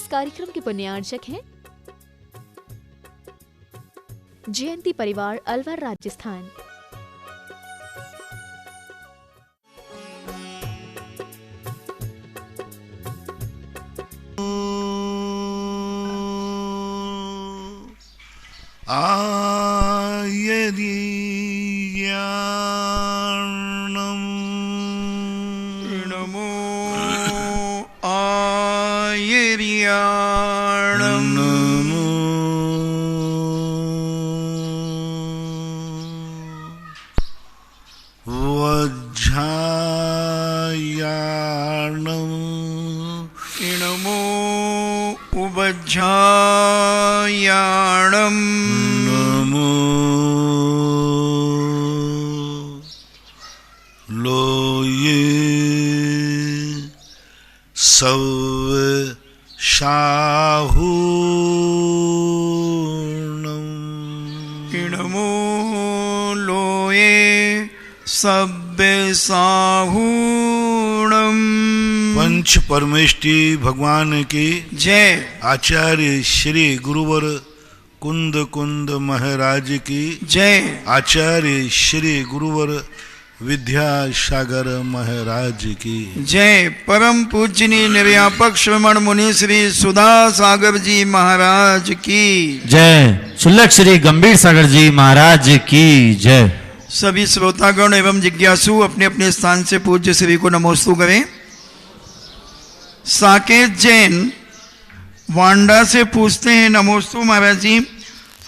इस कार्यक्रम के पुण्यार्चक हैं जयंती परिवार, अलवर, राजस्थान। पंच परमेष्टि भगवान की जय। आचार्य श्री गुरुवर कुंद कुंद महाराज की जय। आचार्य श्री गुरुवर विद्यासागर महाराज की जय। परम पूजनीय निर्यापक श्रवण मुनि श्री सुधा सागर जी महाराज की जय। सुलभ श्री गंभीर सागर जी महाराज की जय। सभी श्रोतागण एवं जिज्ञासु अपने अपने स्थान से पूज्य श्री को नमोस्तु करें। साकेत जैन वांडा से पूछते हैं, नमोस्तु महाराज जी,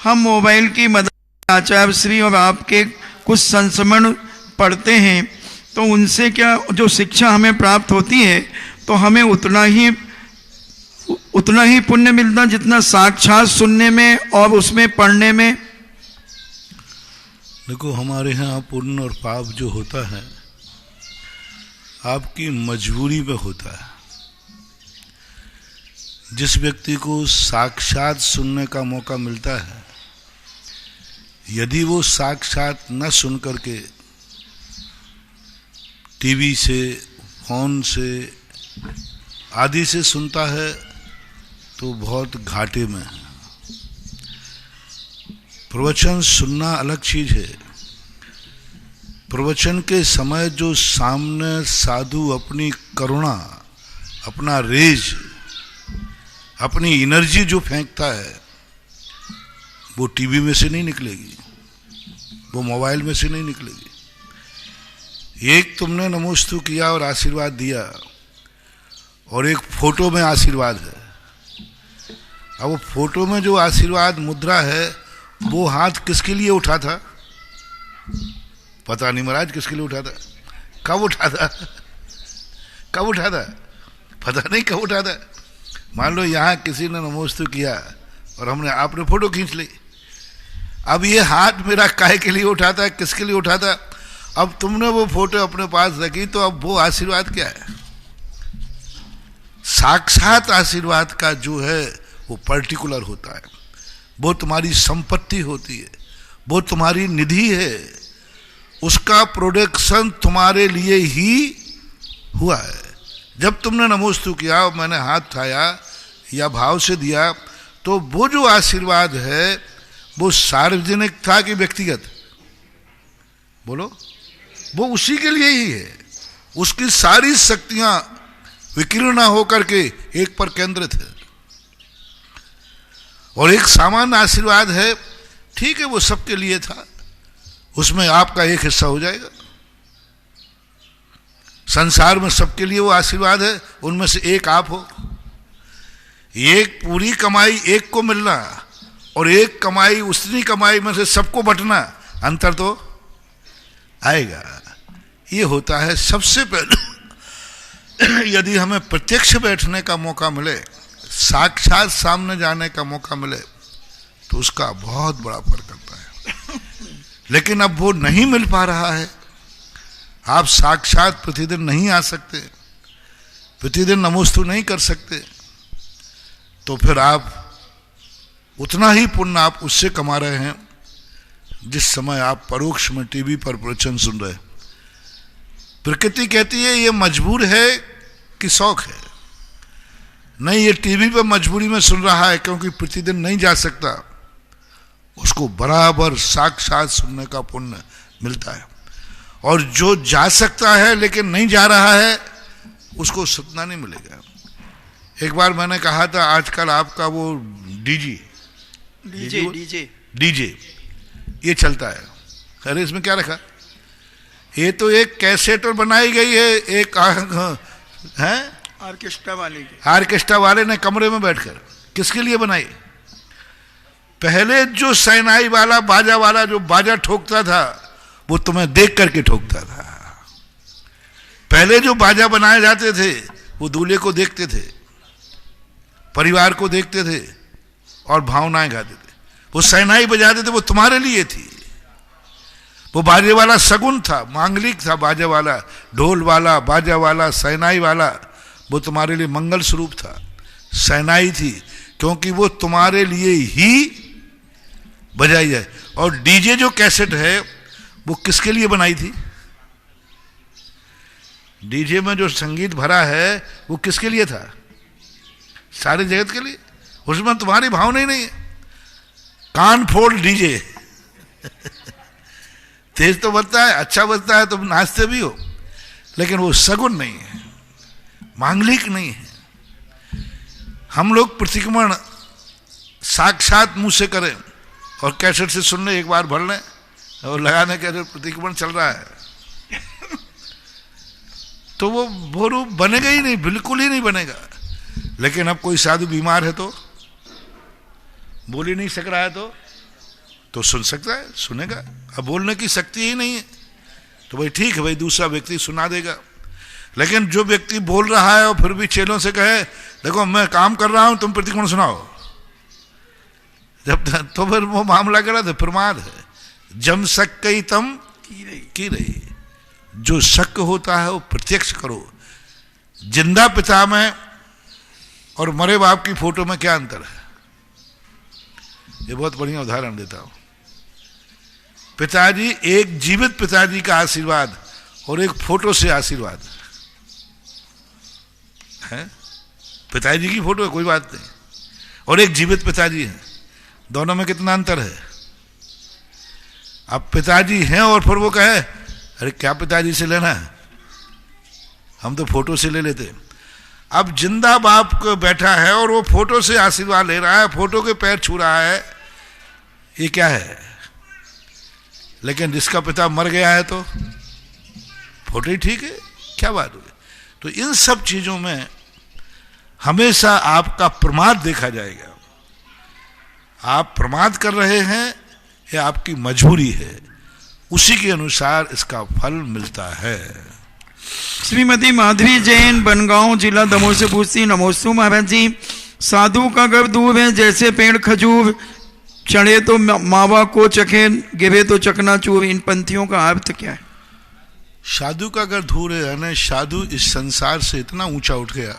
हम मोबाइल की मदद से आचार्य श्री और आपके कुछ संस्मरण पढ़ते हैं तो उनसे क्या जो शिक्षा हमें प्राप्त होती है तो हमें उतना ही पुण्य मिलता जितना साक्षात सुनने में और उसमें पढ़ने में? देखो, हमारे यहाँ पुण्य और पाप जो होता है आपकी मजबूरी पे होता है। जिस व्यक्ति को साक्षात सुनने का मौका मिलता है, यदि वो साक्षात न सुन करके टीवी से, फोन से आदि से सुनता है तो बहुत घाटे में है। प्रवचन सुनना अलग चीज है। प्रवचन के समय जो सामने साधु अपनी करुणा, अपना रेज, अपनी एनर्जी जो फेंकता है वो टीवी में से नहीं निकलेगी, वो मोबाइल में से नहीं निकलेगी। एक तुमने नमोस्तु किया और आशीर्वाद दिया और एक फोटो में आशीर्वाद है। अब वो फोटो में जो आशीर्वाद मुद्रा है वो हाथ किसके लिए उठा था? पता नहीं महाराज किसके लिए उठा था, कब उठा था, कब उठा था, पता नहीं कब उठा था। मान लो यहाँ किसी ने नमोस्तु किया और आपने फोटो खींच ली। अब ये हाथ मेरा काहे के लिए उठा था, किसके लिए उठा था? अब तुमने वो फोटो अपने पास रखी तो अब वो आशीर्वाद क्या है? साक्षात आशीर्वाद का जो है वो पर्टिकुलर होता है, वो तुम्हारी संपत्ति होती है, वो तुम्हारी निधि है, उसका प्रोडक्शन तुम्हारे लिए ही हुआ है। जब तुमने नमोस्तु किया और मैंने हाथ उठाया या भाव से दिया तो वो जो आशीर्वाद है वो सार्वजनिक था कि व्यक्तिगत? बोलो, वो उसी के लिए ही है। उसकी सारी शक्तियां विकीर्ण होकर के एक पर केंद्रित है। और एक सामान्य आशीर्वाद है, ठीक है, वो सबके लिए था, उसमें आपका एक हिस्सा हो जाएगा। संसार में सबके लिए वो आशीर्वाद है, उनमें से एक आप हो। एक पूरी कमाई एक को मिलना और एक कमाई उतनी कमाई में से सबको बंटना, अंतर तो आएगा। ये होता है सबसे पहले। यदि हमें प्रत्यक्ष बैठने का मौका मिले, साक्षात सामने जाने का मौका मिले तो उसका बहुत बड़ा फर्क पड़ता है। लेकिन अब वो नहीं मिल पा रहा है। आप साक्षात प्रतिदिन नहीं आ सकते, प्रतिदिन नमोस्तु नहीं कर सकते, तो फिर आप उतना ही पुण्य आप उससे कमा रहे हैं जिस समय आप परोक्ष में टीवी पर प्रवचन सुन रहे। प्रकृति कहती है ये मजबूर है कि शौक है। नहीं ये टीवी पे मजबूरी में सुन रहा है क्योंकि प्रतिदिन नहीं जा सकता, उसको बराबर साक्षात सुनने का पुण्य मिलता है। और जो जा सकता है लेकिन नहीं जा रहा है उसको सुनना नहीं मिलेगा। एक बार मैंने कहा था आजकल आपका वो डीजे ये चलता है। अरे इसमें क्या रखा, ये तो एक कैसेट बनाई गई है, एक है ऑर्केस्ट्रा वाले ने कमरे में बैठकर। किसके लिए बनाई? पहले जो सैनाई वाला बाजा वाला जो बाजा ठोकता था वो तुम्हें देख करके ठोकता था। पहले जो बाजा बनाए जाते थे वो दूल्हे को देखते थे, परिवार को देखते थे और भावनाएं गाते थे। वो सैनाई बजाते थे, वो तुम्हारे लिए थी। वो बाजे वाला सगुन था, मांगलिक था, बाजा वाला, ढोल वाला, बाजा वाला, सैनाई वाला, वो तुम्हारे लिए मंगल स्वरूप था। सैनाई थी क्योंकि वो तुम्हारे लिए ही बजाई जाए। और डीजे जो कैसेट है वो किसके लिए बनाई थी? डीजे में जो संगीत भरा है वो किसके लिए था? सारे जगत के लिए। उसमें तुम्हारी भावना ही नहीं है। कान फोड़ डीजे तेज तो बजता है, अच्छा बजता है, तुम नाचते भी हो, लेकिन वो सगुन नहीं है, मांगलिक नहीं है। हम लोग प्रतिक्रमण साक्षात मुंह से करें और कैसेट से सुन ले, एक बार भर लें और लगाने के प्रतिक्रमण चल रहा है तो वो रूप बनेगा ही नहीं, बिल्कुल ही नहीं बनेगा। लेकिन अब कोई साधु बीमार है तो बोल ही नहीं सक रहा है तो सुन सकता है, सुनेगा। अब बोलने की शक्ति ही नहीं है तो भाई ठीक है, भाई दूसरा व्यक्ति सुना देगा। लेकिन जो व्यक्ति बोल रहा है और फिर भी चेलों से कहे देखो मैं काम कर रहा हूं तुम प्रतिक्रमण सुनाओ, जब तो फिर वो मामला गलत है, प्रमाद है। जम शक कई तम की रही। जो शक होता है वो प्रत्यक्ष करो। जिंदा पिता में और मरे बाप की फोटो में क्या अंतर है? ये बहुत बढ़िया उदाहरण देता हूं। पिताजी, एक जीवित पिताजी का आशीर्वाद और एक फोटो से आशीर्वाद है। पिताजी की फोटो है कोई बात नहीं, और एक जीवित पिताजी है, दोनों में कितना अंतर है? अब पिताजी हैं और फिर वो कहे अरे क्या पिताजी से लेना है, हम तो फोटो से ले लेते। अब जिंदा बाप को बैठा है और वो फोटो से आशीर्वाद ले रहा है, फोटो के पैर छू रहा है, ये क्या है? लेकिन जिसका पिता मर गया है तो फोटो ही ठीक है, क्या बात हुई? तो इन सब चीजों में हमेशा आपका प्रमाद देखा जाएगा। आप प्रमाद कर रहे हैं या आपकी मजबूरी है, उसी के अनुसार इसका फल मिलता है। श्रीमती माधवी जैन, बनगांव, जिला दमोह से पूछती, नमोस्तु महाराज जी, साधु का घर दूर है, जैसे पेड़ खजूर, चढ़े तो मावा को चखे, गिरे तो चकनाचूर, इन पंक्तियों का अर्थ क्या है? साधु का अगर धूर है ना, साधु इस संसार से इतना ऊंचा उठ गया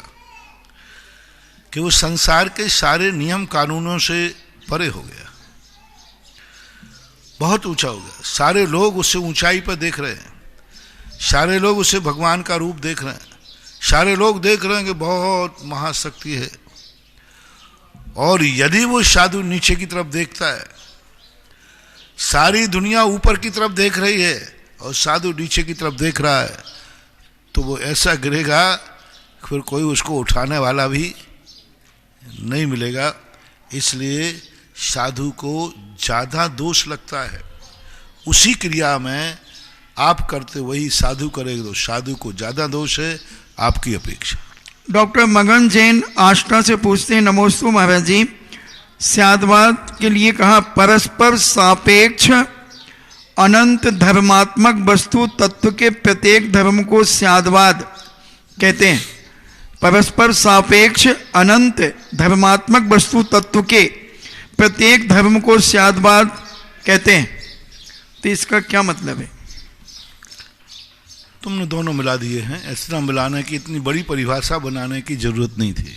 कि वो संसार के सारे नियम कानूनों से परे हो गया, बहुत ऊंचा हो गया। सारे लोग उसे ऊंचाई पर देख रहे हैं, सारे लोग उसे भगवान का रूप देख रहे हैं, सारे लोग देख रहे हैं कि बहुत महाशक्ति है। और यदि वो साधु नीचे की तरफ देखता है, सारी दुनिया ऊपर की तरफ देख रही है और साधु नीचे की तरफ देख रहा है, तो वो ऐसा गिरेगा फिर कोई उसको उठाने वाला भी नहीं मिलेगा। इसलिए साधु को ज्यादा दोष लगता है, उसी क्रिया में आप करते वही साधु करेगा तो साधु को ज्यादा दोष है आपकी अपेक्षा। डॉक्टर मगन जैन आष्टा से पूछते हैं, नमोस्तु महाराज जी, स्यादवाद के लिए कहा परस्पर सापेक्ष अनंत धर्मात्मक वस्तु तत्व के प्रत्येक धर्म को स्यादवाद कहते हैं। परस्पर सापेक्ष अनंत धर्मात्मक वस्तु तत्व के प्रत्येक धर्म को स्यादवाद कहते हैं, तो इसका क्या मतलब है? तुमने दोनों मिला दिए हैं। इस तरह मिलाने की, इतनी बड़ी परिभाषा बनाने की जरूरत नहीं थी।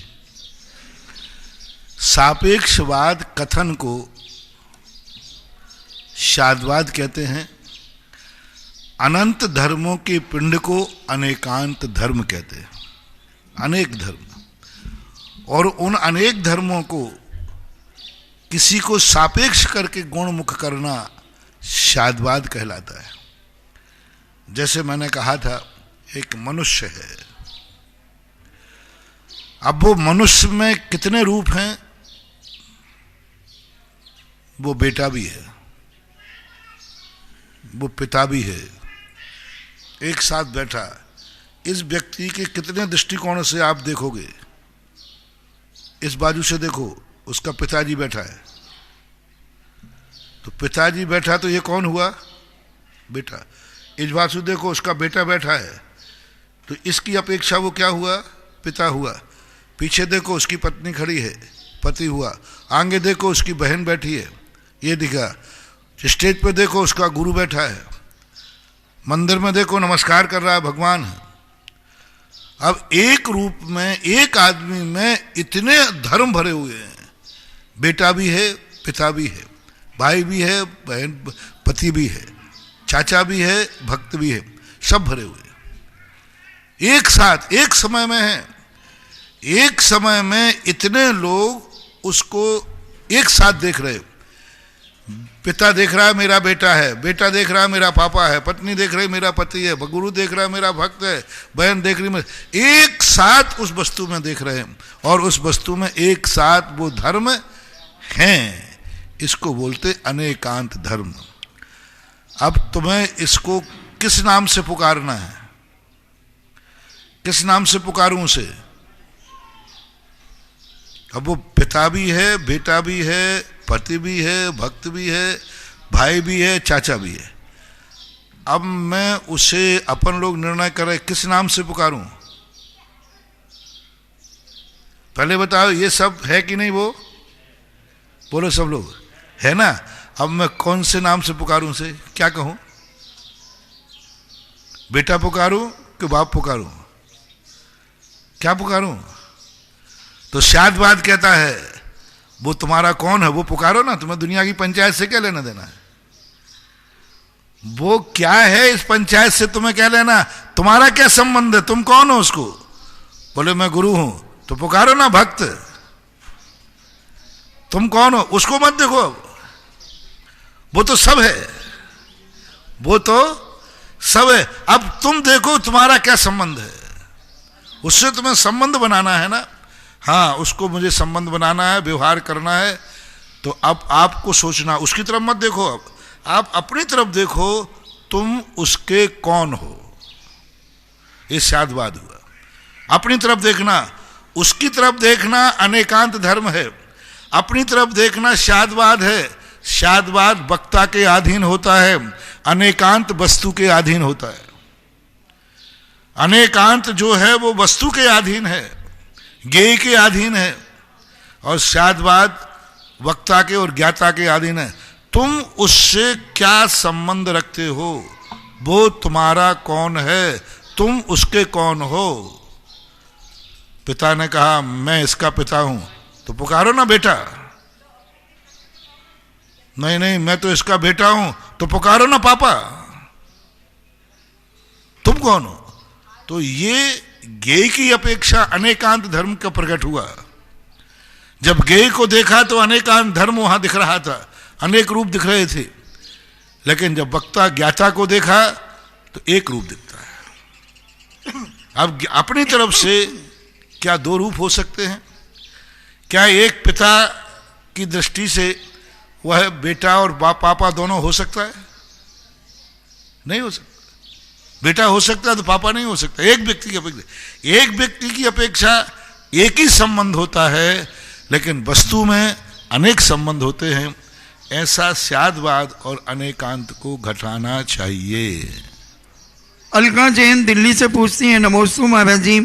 सापेक्षवाद कथन को स्यादवाद कहते हैं। अनंत धर्मों के पिंड को अनेकांत धर्म कहते हैं, अनेक धर्म। और उन अनेक धर्मों को किसी को सापेक्ष करके गुणमुख करना शादवाद कहलाता है। जैसे मैंने कहा था, एक मनुष्य है, अब वो मनुष्य में कितने रूप हैं? वो बेटा भी है, वो पिता भी है, एक साथ बैठा। इस व्यक्ति के कितने दृष्टिकोण से आप देखोगे? इस बाजू से देखो, उसका पिताजी बैठा है, तो पिताजी बैठा तो ये कौन हुआ? बेटा। इस बाजू देखो, उसका बेटा बैठा है, तो इसकी अपेक्षा वो क्या हुआ? पिता हुआ। पीछे देखो, उसकी पत्नी खड़ी है, पति हुआ। आगे देखो, उसकी बहन बैठी है, ये दिखा। स्टेज पे देखो, उसका गुरु बैठा है। मंदिर में देखो, नमस्कार कर रहा है, भगवान है। अब एक रूप में, एक आदमी में इतने धर्म भरे हुए हैं। बेटा भी है, पिता भी है, भाई भी है, बहन, पति भी है, चाचा भी है, भक्त भी है, सब भरे हुए एक साथ एक समय में है। एक समय में इतने लोग उसको एक साथ देख रहे। पिता देख रहा है मेरा बेटा है, बेटा देख रहा है मेरा पापा है, पत्नी देख रही मेरा पति है, गुरु देख रहा है मेरा भक्त है, बहन देख रही एक साथ उस वस्तु में देख रहे हैं, और उस वस्तु में एक साथ वो धर्म हैं। इसको बोलते अनेकांत धर्म। अब तुम्हें इसको किस नाम से पुकारना है? किस नाम से पुकारूं उसे? अब वो पिता भी है, बेटा भी है, पति भी है, भक्त भी है, भाई भी है, चाचा भी है। अब मैं उसे, अपन लोग निर्णय करें किस नाम से पुकारूं? पहले बताओ, ये सब है कि नहीं? वो बोलो, सब लोग है ना? अब मैं कौन से नाम से पुकारूं उसे? क्या कहूं? बेटा पुकारूं कि बाप पुकारूं? क्या पुकारूं? तो शादवाद कहता है वो तुम्हारा कौन है वो पुकारो ना, तुम्हें दुनिया की पंचायत से क्या लेना देना है? वो क्या है इस पंचायत से तुम्हें क्या लेना? तुम्हारा क्या संबंध है? तुम कौन हो उसको? बोले मैं गुरु हूं, तो पुकारो ना भक्त। तुम कौन हो? उसको मत देखो, वो तो सब है, वो तो सब है। अब तुम देखो तुम्हारा क्या संबंध है, उससे तुम्हें संबंध बनाना है ना। हाँ, उसको मुझे संबंध बनाना है, व्यवहार करना है। तो अब आपको सोचना, उसकी तरफ मत देखो, अब आप अपनी तरफ देखो, तुम उसके कौन हो। ये शादवाद हुआ। अपनी तरफ देखना, उसकी तरफ देखना अनेकांत धर्म है, अपनी तरफ देखना शादवाद है। शादवाद वक्ता के अधीन होता है, अनेकांत वस्तु के अधीन होता है। अनेकांत जो है वो वस्तु के अधीन है, ज्ञेय के अधीन है, और शादवाद वक्ता के और ज्ञाता के अधीन है। तुम उससे क्या संबंध रखते हो? वो तुम्हारा कौन है? तुम उसके कौन हो? पिता ने कहा मैं इसका पिता हूं, तो पुकारो ना बेटा। नहीं नहीं, मैं तो इसका बेटा हूं, तो पुकारो ना पापा। तुम कौन हो? तो ये ज्ञेय की अपेक्षा अनेकांत धर्म का प्रकट हुआ। जब ज्ञेय को देखा तो अनेकांत धर्म वहां दिख रहा था, अनेक रूप दिख रहे थे। लेकिन जब वक्ता ज्ञाता को देखा तो एक रूप दिखता है। अब अपनी तरफ से क्या दो रूप हो सकते हैं? क्या एक पिता की दृष्टि से वह बेटा और पापा दोनों हो सकता है? नहीं हो सकता। बेटा हो सकता है तो पापा नहीं हो सकता। एक व्यक्ति की अपेक्षा एक ही संबंध होता है, लेकिन वस्तु में अनेक संबंध होते हैं। ऐसा शादवाद और अनेकांत को घटाना चाहिए। अलका जैन दिल्ली से पूछती हैं, नमोस्तु महाराज जी,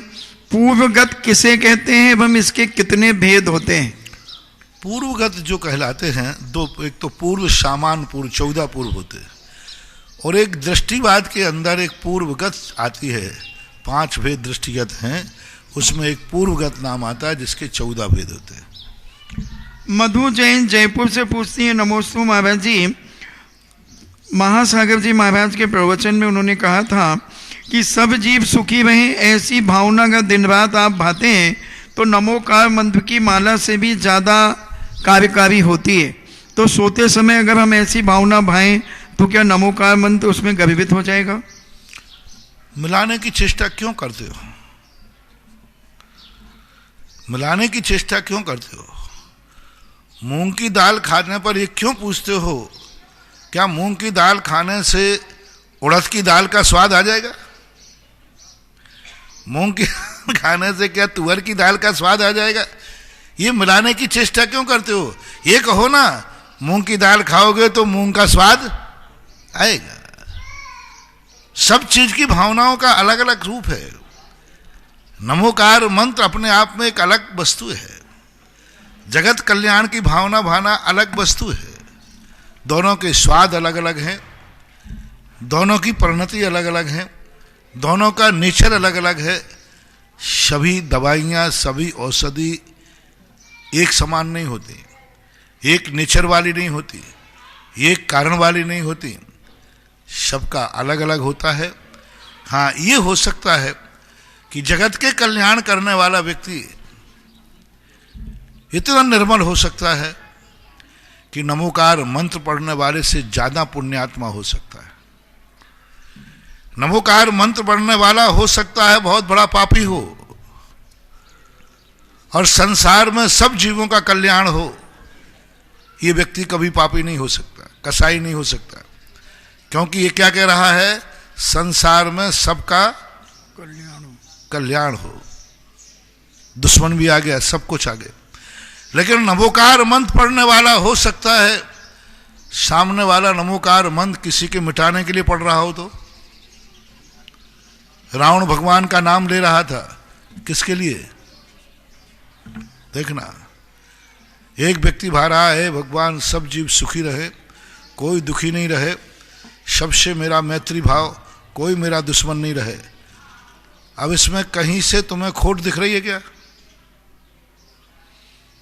पूर्वगत किसे कहते हैं एवं इसके कितने भेद होते हैं? पूर्वगत जो कहलाते हैं दो, एक तो पूर्व, सामान पूर्व, 14 पूर्व होते हैं, और एक दृष्टिवाद के अंदर एक पूर्वगत आती है। 5 भेद दृष्टिगत हैं, उसमें एक पूर्वगत नाम आता है जिसके 14 भेद होते हैं। मधु जैन जयपुर से पूछती हैं, नमोस्तु महाराज जी, महासागर जी महाराज के प्रवचन में उन्होंने कहा था कि सब जीव सुखी रहें, ऐसी भावना का दिन रात आप भाते हैं, तो नमोकार मंत्र की माला से भी ज़्यादा कार्यकारी होती है। तो सोते समय अगर हम ऐसी भावना भाएं तो क्या नमोकार मंत्र उसमें गर्भित हो जाएगा? मिलाने की चेष्टा क्यों करते हो? मिलाने की चेष्टा क्यों करते हो? मूंग की दाल खाने पर ये क्यों पूछते हो? क्या मूंग की दाल खाने से उड़द की दाल का स्वाद आ जाएगा? मूंग की खाने से क्या तुअर की दाल का स्वाद आ जाएगा? ये मिलाने की चेष्टा क्यों करते हो? ये कहो ना, मूंग की दाल खाओगे तो मूंग का स्वाद आएगा। सब चीज की भावनाओं का अलग अलग रूप है। नमोकार मंत्र अपने आप में एक अलग वस्तु है। जगत कल्याण की भावना भाना अलग वस्तु है। दोनों के स्वाद अलग अलग हैं, दोनों की परिणति अलग अलग है, दोनों का नेचर अलग अलग है। सभी दवाइयाँ, सभी औषधि एक समान नहीं होती, एक नेचर वाली नहीं होती, एक कारण वाली नहीं होती, सबका अलग अलग होता है। हाँ, ये हो सकता है कि जगत के कल्याण करने वाला व्यक्ति इतना निर्मल हो सकता है कि नमोकार मंत्र पढ़ने वाले से ज्यादा पुण्यात्मा हो सकता है। नमोकार मंत्र पढ़ने वाला हो सकता है बहुत बड़ा पापी हो, और संसार में सब जीवों का कल्याण हो। ये व्यक्ति कभी पापी नहीं हो सकता, कसाई नहीं हो सकता, क्योंकि ये क्या कह रहा है? संसार में सबका कल्याण हो। दुश्मन भी आ गया, सब कुछ आ गया। लेकिन नमोकार मंत्र पढ़ने वाला हो सकता है, सामने वाला नमोकार मंत्र किसी के मिटाने के लिए पढ़ रहा हो। तो रावण भगवान का नाम ले रहा था, किसके लिए? देखना, एक व्यक्ति भा रहा है, भगवान सब जीव सुखी रहे, कोई दुखी नहीं रहे, सबसे मेरा मैत्री भाव, कोई मेरा दुश्मन नहीं रहे। अब इसमें कहीं से तुम्हें खोट दिख रही है क्या?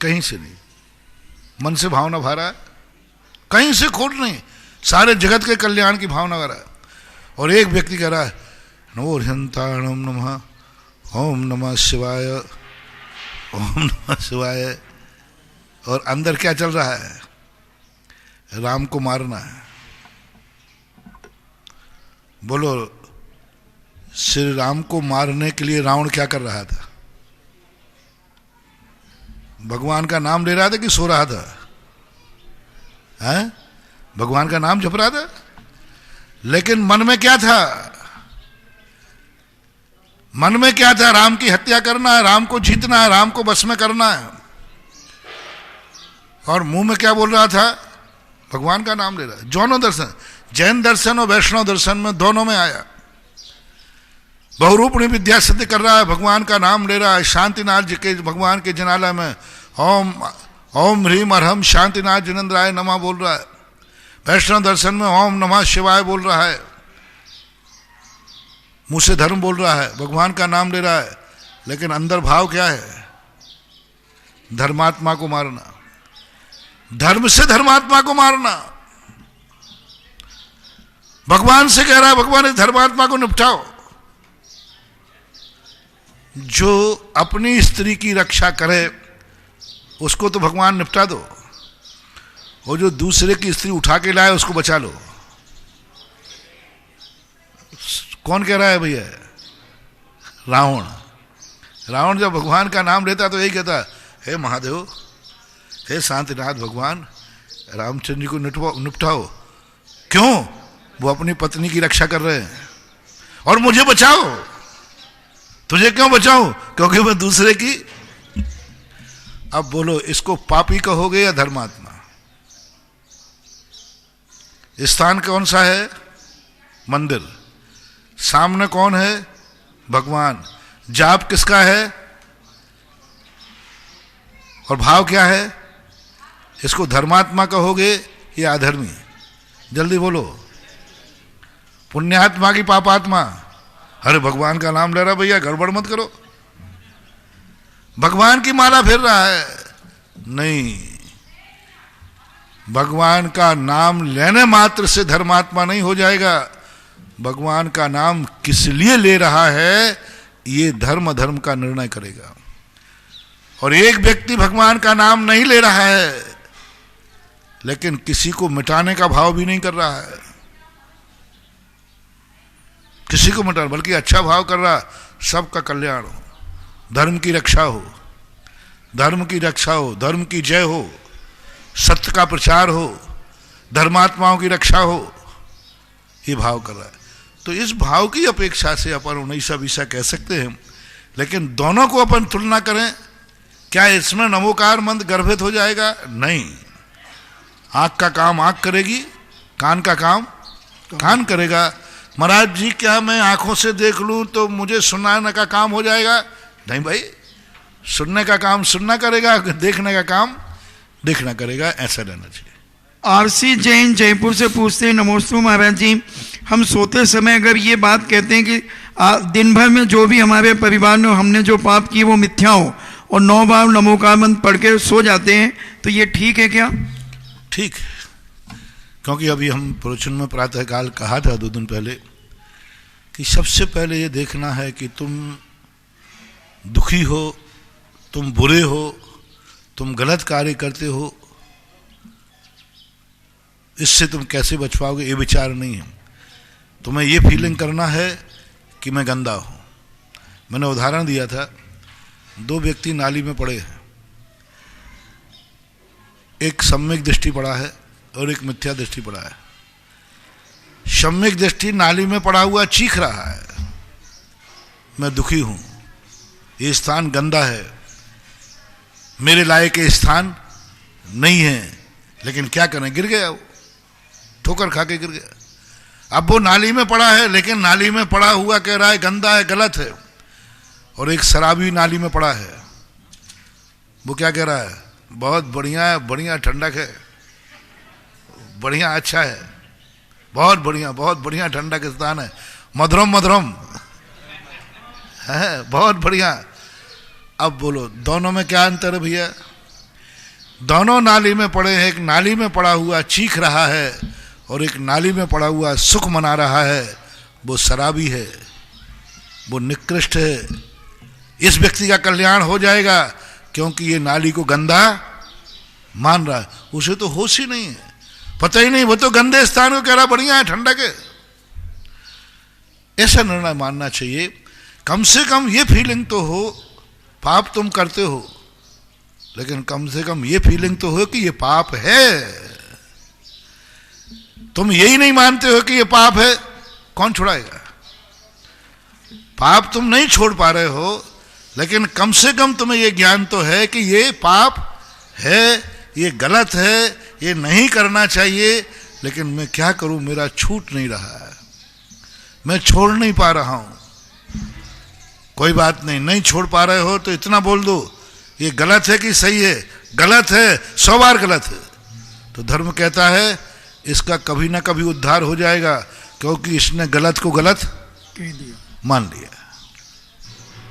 कहीं से नहीं। मन से भावना भा रहा है, कहीं से खोट नहीं, सारे जगत के कल्याण की भावना भा रहा है। और एक व्यक्ति कह रहा है नमो हरिहंताणम नमः, ओम नमः शिवाय, ओम नमः शिवाय, और अंदर क्या चल रहा है? राम को मारना है। बोलो, श्री राम को मारने के लिए रावण क्या कर रहा था? भगवान का नाम ले रहा था कि सो रहा था? हैं? भगवान का नाम जप रहा था, लेकिन मन में क्या था? मन में क्या था? राम की हत्या करना है, राम को जीतना है, राम को बस में करना है। और मुंह में क्या बोल रहा था? भगवान का नाम ले रहा है। दोनों दर्शन, जैन दर्शन और वैष्णव दर्शन में, दोनों में आया। बहुरूपणी विद्या सिद्ध कर रहा है, भगवान का नाम ले रहा है। शांतिनाथ जी के, भगवान के जनालय में ओम ओम ह्रीम अरहम शांतिनाथ जिनेन्द्राय नमः बोल रहा है। वैष्णव दर्शन में ओम नमः शिवाय बोल रहा है, मुंह से धर्म बोल रहा है, भगवान का नाम ले रहा है, लेकिन अंदर भाव क्या है? धर्मात्मा को मारना, धर्म से धर्मात्मा को मारना। भगवान से कह रहा है, भगवान इस धर्मात्मा को निपटाओ। जो अपनी स्त्री की रक्षा करे उसको तो भगवान निपटा दो, और जो दूसरे की स्त्री उठा के लाए उसको बचा लो। कौन कह रहा है भैया? रावण। रावण जब भगवान का नाम लेता तो यही कहता, हे महादेव, हे शांतिनाथ भगवान, रामचंद्र जी को निपटाओ। क्यों? वो अपनी पत्नी की रक्षा कर रहे हैं, और मुझे बचाओ। तुझे क्यों बचाऊं? क्योंकि मैं दूसरे की। अब बोलो, इसको पापी कहोगे या धर्मात्मा? स्थान कौन सा है? मंदिर। सामने कौन है? भगवान। जाप किसका है? और भाव क्या है? इसको धर्मात्मा कहोगे या अधर्मी? जल्दी बोलो। पुण्यात्मा की पापात्मा? अरे भगवान का नाम ले रहा भैया, गड़बड़ मत करो। भगवान की माला फेर रहा है। नहीं, भगवान का नाम लेने मात्र से धर्मात्मा नहीं हो जाएगा। भगवान का नाम किस लिए ले रहा है, ये धर्म अधर्म का निर्णय करेगा। और एक व्यक्ति भगवान का नाम नहीं ले रहा है लेकिन किसी को मिटाने का भाव भी नहीं कर रहा है, किसी को मिटाने, बल्कि अच्छा भाव कर रहा, सबका कल्याण हो, धर्म की रक्षा हो, धर्म की रक्षा हो, धर्म की जय हो, सत्य का प्रचार हो, धर्मात्माओं की रक्षा हो, ये भाव कर रहा है। तो इस भाव की अपेक्षा से अपन 19-20 कह सकते हैं, लेकिन दोनों को अपन तुलना करें, क्या इसमें नमोकार मंत्र गर्भित हो जाएगा? नहीं। आंख का काम आंख करेगी, कान का काम कान करेगा। महाराज जी क्या मैं आंखों से देख लूं तो मुझे सुनाने का काम हो जाएगा? नहीं भाई, सुनने का काम सुनना करेगा, देखने का काम देखना करेगा, ऐसा रहना चाहिए। आरसी जैन जयपुर से पूछते हैं, नमोस्तु महाराज जी, हम सोते समय अगर ये बात कहते हैं कि दिन भर में जो भी हमारे परिवार में हमने जो पाप किए वो मिथ्या हो और 9 बार नमोकार मंत्र पढ़ के सो जाते हैं, तो ये ठीक है क्या? ठीक, क्योंकि अभी हम प्रवचन में प्रातःकाल कहा था 2 दिन पहले कि सबसे पहले ये देखना है कि तुम दुखी हो, तुम बुरे हो, तुम गलत कार्य करते हो, इससे तुम कैसे बच पाओगे, ये विचार नहीं है। तुम्हें ये फीलिंग करना है कि मैं गंदा हूं। मैंने उदाहरण दिया था, 2 व्यक्ति नाली में पड़े हैं, एक सम्यक दृष्टि पड़ा है और एक मिथ्या दृष्टि पड़ा है। सम्यक दृष्टि नाली में पड़ा हुआ चीख रहा है, मैं दुखी हूं, ये स्थान गंदा है, मेरे लायक ये स्थान नहीं है, लेकिन क्या करें, गिर गया, वो ठोकर खा के गिर गया। अब वो नाली में पड़ा है, लेकिन नाली में पड़ा हुआ कह रहा है गंदा है, गलत है। और एक शराबी नाली में पड़ा है, वो क्या कह रहा है, बहुत बढ़िया है, बढ़िया ठंडक है, बढ़िया अच्छा है, बहुत बढ़िया ठंडक स्थान है, मधुरम मधुरम है, बहुत बढ़िया। अब बोलो दोनों में क्या अंतर है भैया? दोनों नाली में पड़े हैं, एक नाली में पड़ा हुआ चीख रहा है और एक नाली में पड़ा हुआ सुख मना रहा है, वो शराबी है, वो निकृष्ट है। इस व्यक्ति का कल्याण हो जाएगा क्योंकि ये नाली को गंदा मान रहा है, उसे तो होश ही नहीं है, पता ही नहीं, वो तो गंदे स्थान को कह रहा बढ़िया है, ठंडक है। ऐसा निर्णय मानना चाहिए, कम से कम ये फीलिंग तो हो, पाप तुम करते हो लेकिन कम से कम ये फीलिंग तो हो कि ये पाप है। तुम यही नहीं मानते हो कि ये पाप है, कौन छुड़ाएगा? पाप तुम नहीं छोड़ पा रहे हो, लेकिन कम से कम तुम्हें ये ज्ञान तो है कि ये पाप है, ये गलत है, ये नहीं करना चाहिए, लेकिन मैं क्या करूं, मेरा छूट नहीं रहा है, मैं छोड़ नहीं पा रहा हूं। कोई बात नहीं, नहीं छोड़ पा रहे हो तो इतना बोल दो, ये गलत है कि सही है? गलत है, 100 बार गलत है। तो धर्म कहता है इसका कभी ना कभी उद्धार हो जाएगा, क्योंकि इसने गलत को गलत कह दिया, मान लिया।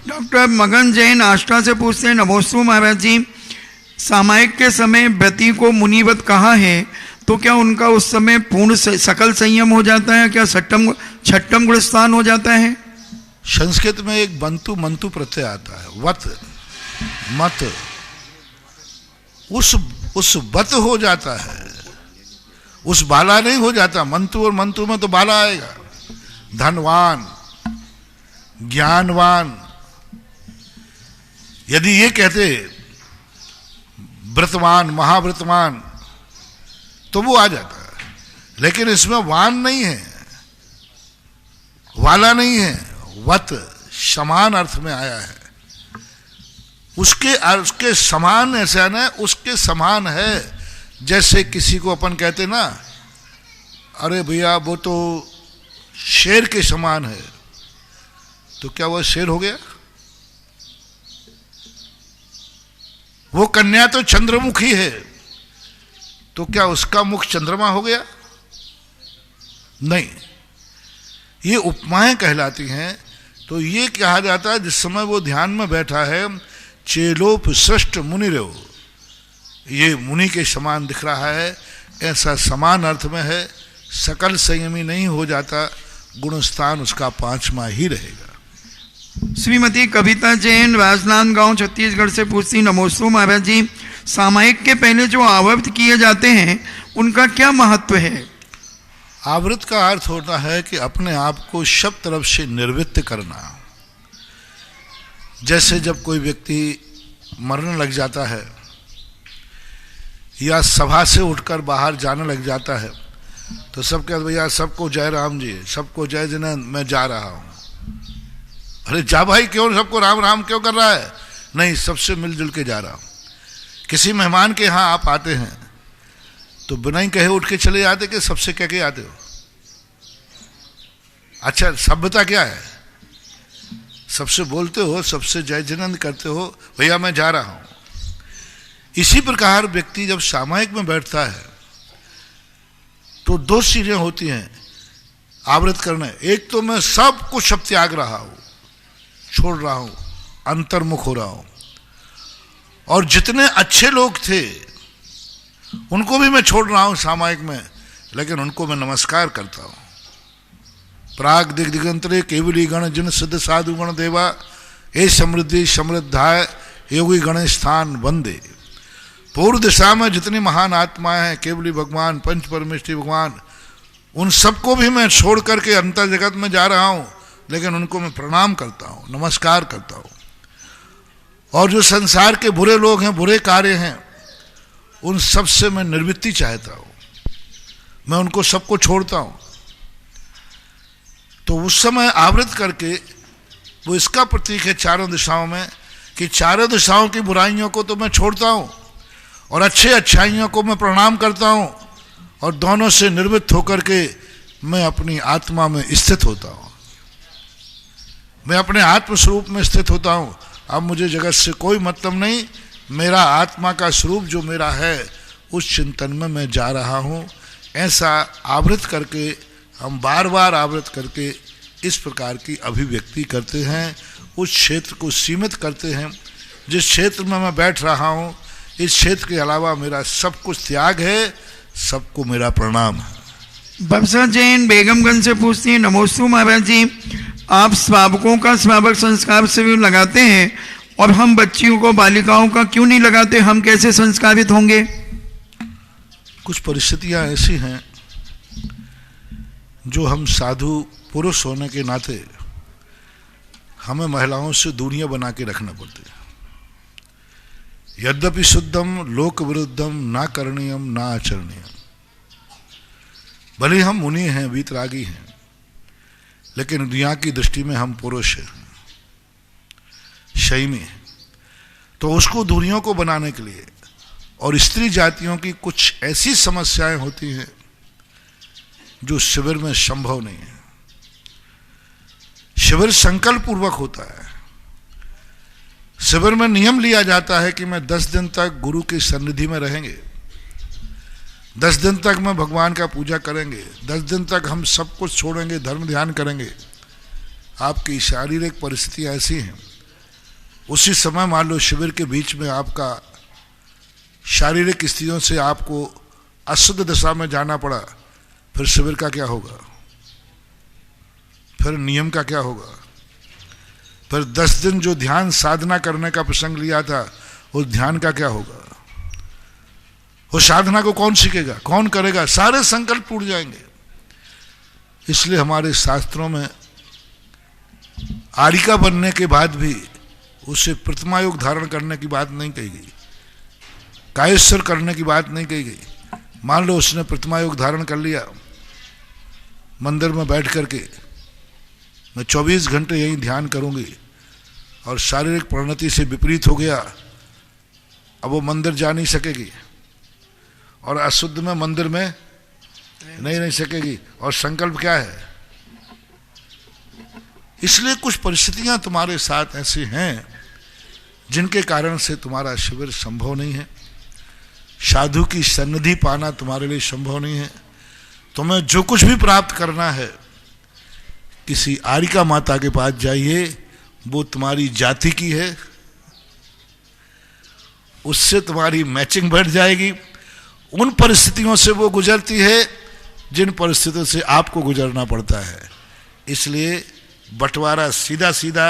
डॉक्टर मगन जैन आष्टा से पूछते हैं, नमोस्तु महाराज जी, सामायिक के समय व्यक्ति को मुनिवत कहा है, तो क्या उनका उस समय पूर्ण सकल संयम हो जाता है? क्या छठम गुण स्थान हो जाता है? संस्कृत में एक बंतु मंतु प्रत्यय आता है, वत मत, उस वत हो जाता है, उस बाला नहीं हो जाता। मंतु और मंतु में तो बाला आएगा, धनवान, ज्ञानवान। यदि ये कहते व्रतवान, महाव्रतवान, तो वो आ जाता है, लेकिन इसमें वान नहीं है, वाला नहीं है, वत समान अर्थ में आया है। उसके समान ऐसा ना, उसके समान है। जैसे किसी को अपन कहते ना, अरे भैया वो तो शेर के समान है, तो क्या वह शेर हो गया? वो कन्या तो चंद्रमुखी है, तो क्या उसका मुख चंद्रमा हो गया? नहीं, ये उपमाएं कहलाती हैं। तो ये कहा जाता है, जिस समय वो ध्यान में बैठा है, चेलोप सृष्ट मुनि रहो, ये मुनि के समान दिख रहा है, ऐसा समान अर्थ में है। सकल संयमी नहीं हो जाता, गुण स्थान उसका 5वां ही रहेगा। श्रीमती कविता जैन राजनांदगांव छत्तीसगढ़ से पूछती, नमोस्तु महाराज जी, सामायिक के पहले जो आवृत किए जाते हैं उनका क्या महत्व है? आवृत का अर्थ होता है कि अपने आप को सब तरफ से निर्वृत्त करना। जैसे जब कोई व्यक्ति मरने लग जाता है या सभा से उठकर बाहर जाने लग जाता है तो सब कहते, भैया सबको जय राम जी, सबको जय जिनेंद्र, मैं जा रहा हूं। अरे जा भाई, क्यों सबको राम राम क्यों कर रहा है? नहीं, सबसे मिलजुल के जा रहा हूं। किसी मेहमान के यहां आप आते हैं तो बिना ही कहे उठ के चले जाते कि सबसे कह के आते हो? अच्छा, सभ्यता क्या है? सबसे बोलते हो, सबसे जय जिनेंद्र करते हो, भैया मैं जा रहा हूं। इसी प्रकार व्यक्ति जब सामायिक में बैठता है तो दो चीजें होती हैं आवृत करने। एक तो मैं सब कुछ अब त्याग रहा हूं, छोड़ रहा हूं, अंतर्मुख हो रहा हूं, और जितने अच्छे लोग थे उनको भी मैं छोड़ रहा हूं सामायिक में, लेकिन उनको मैं नमस्कार करता हूं। प्राग दिगंतरे केवली गण जिन सिद्ध साधु गण देवा, ए समृद्धि समृद्धाय योगी गण स्थान वंदे। पूर्व दिशा में जितनी महान आत्माएं हैं, केवली भगवान, पंच परमेष्ठी भगवान, उन सबको भी मैं छोड़ करके अंतर जगत में जा रहा हूं, लेकिन उनको मैं प्रणाम करता हूं, नमस्कार करता हूं। और जो संसार के बुरे लोग हैं, बुरे कार्य हैं, उन सब से मैं निर्वृत्ति चाहता हूं, मैं उनको सबको छोड़ता हूं। तो उस समय आवृत करके वो इसका प्रतीक है चारों दिशाओं में कि चारों दिशाओं की बुराइयों को तो मैं छोड़ता हूं और अच्छे अच्छाइयों को मैं प्रणाम करता हूं, और दोनों से निर्वृत्त होकर के मैं अपनी आत्मा में स्थित होता हूं, मैं अपने आत्म स्वरूप में स्थित होता हूं। अब मुझे जगत से कोई मतलब नहीं, मेरा आत्मा का स्वरूप जो मेरा है उस चिंतन में मैं जा रहा हूं। ऐसा आवृत करके हम बार बार आवृत करके इस प्रकार की अभिव्यक्ति करते हैं, उस क्षेत्र को सीमित करते हैं। जिस क्षेत्र में मैं बैठ रहा हूं, इस क्षेत्र के अलावा मेरा सब कुछ त्याग है, सबको मेरा प्रणाम है। बरसा जैन बेगमगंज से पूछती है, नमोस्तु महाराज जी, आप स्वावकों का स्वावक संस्कार शिविर लगाते हैं और हम बच्चियों को, बालिकाओं का क्यों नहीं लगाते? हम कैसे संस्कारित होंगे? कुछ परिस्थितियां ऐसी हैं जो हम साधु पुरुष होने के नाते हमें महिलाओं से दूरियां बना के रखना पड़ती है। यद्यपि शुद्धम लोक विरुद्धम ना करणीयम ना आचरणीयम। भले हम मुनि हैं, वीतरागी हैं, लेकिन दुनिया की दृष्टि में हम पुरुष हैं, शैमी हैं। तो उसको दूरियों को बनाने के लिए, और स्त्री जातियों की कुछ ऐसी समस्याएं होती हैं जो शिविर में संभव नहीं है। शिविर संकल्प पूर्वक होता है। शिविर में नियम लिया जाता है कि मैं 10 दिन तक गुरु की सन्निधि में रहेंगे, 10 दिन तक मैं भगवान का पूजा करेंगे, 10 दिन तक हम सब कुछ छोड़ेंगे, धर्म ध्यान करेंगे। आपकी शारीरिक परिस्थितियां ऐसी हैं, उसी समय मान लो शिविर के बीच में आपका शारीरिक स्थितियों से आपको अशुद्ध दशा में जाना पड़ा, फिर शिविर का क्या होगा? फिर नियम का क्या होगा? फिर 10 दिन जो ध्यान साधना करने का प्रसंग लिया था, उस ध्यान का क्या होगा? वो साधना को कौन सीखेगा, कौन करेगा? सारे संकल्प टूट जाएंगे। इसलिए हमारे शास्त्रों में आरिका बनने के बाद भी उसे प्रतिमा योग धारण करने की बात नहीं कही गई, कायेश्वर करने की बात नहीं कही गई। मान लो उसने प्रतिमा योग धारण कर लिया, मंदिर में बैठ करके मैं 24 घंटे यही ध्यान करूंगी, और शारीरिक परिणति से विपरीत हो गया, अब वो मंदिर जा नहीं सकेगी, और अशुद्ध में मंदिर में नहीं रह सकेगी। और संकल्प क्या है? इसलिए कुछ परिस्थितियां तुम्हारे साथ ऐसी हैं जिनके कारण से तुम्हारा शिविर संभव नहीं है, साधु की सन्निधि पाना तुम्हारे लिए संभव नहीं है। तुम्हें जो कुछ भी प्राप्त करना है, किसी आरिका माता के पास जाइए, वो तुम्हारी जाति की है, उससे तुम्हारी मैचिंग बढ़ जाएगी। उन परिस्थितियों से वो गुजरती है जिन परिस्थितियों से आपको गुजरना पड़ता है। इसलिए बंटवारा सीधा सीधा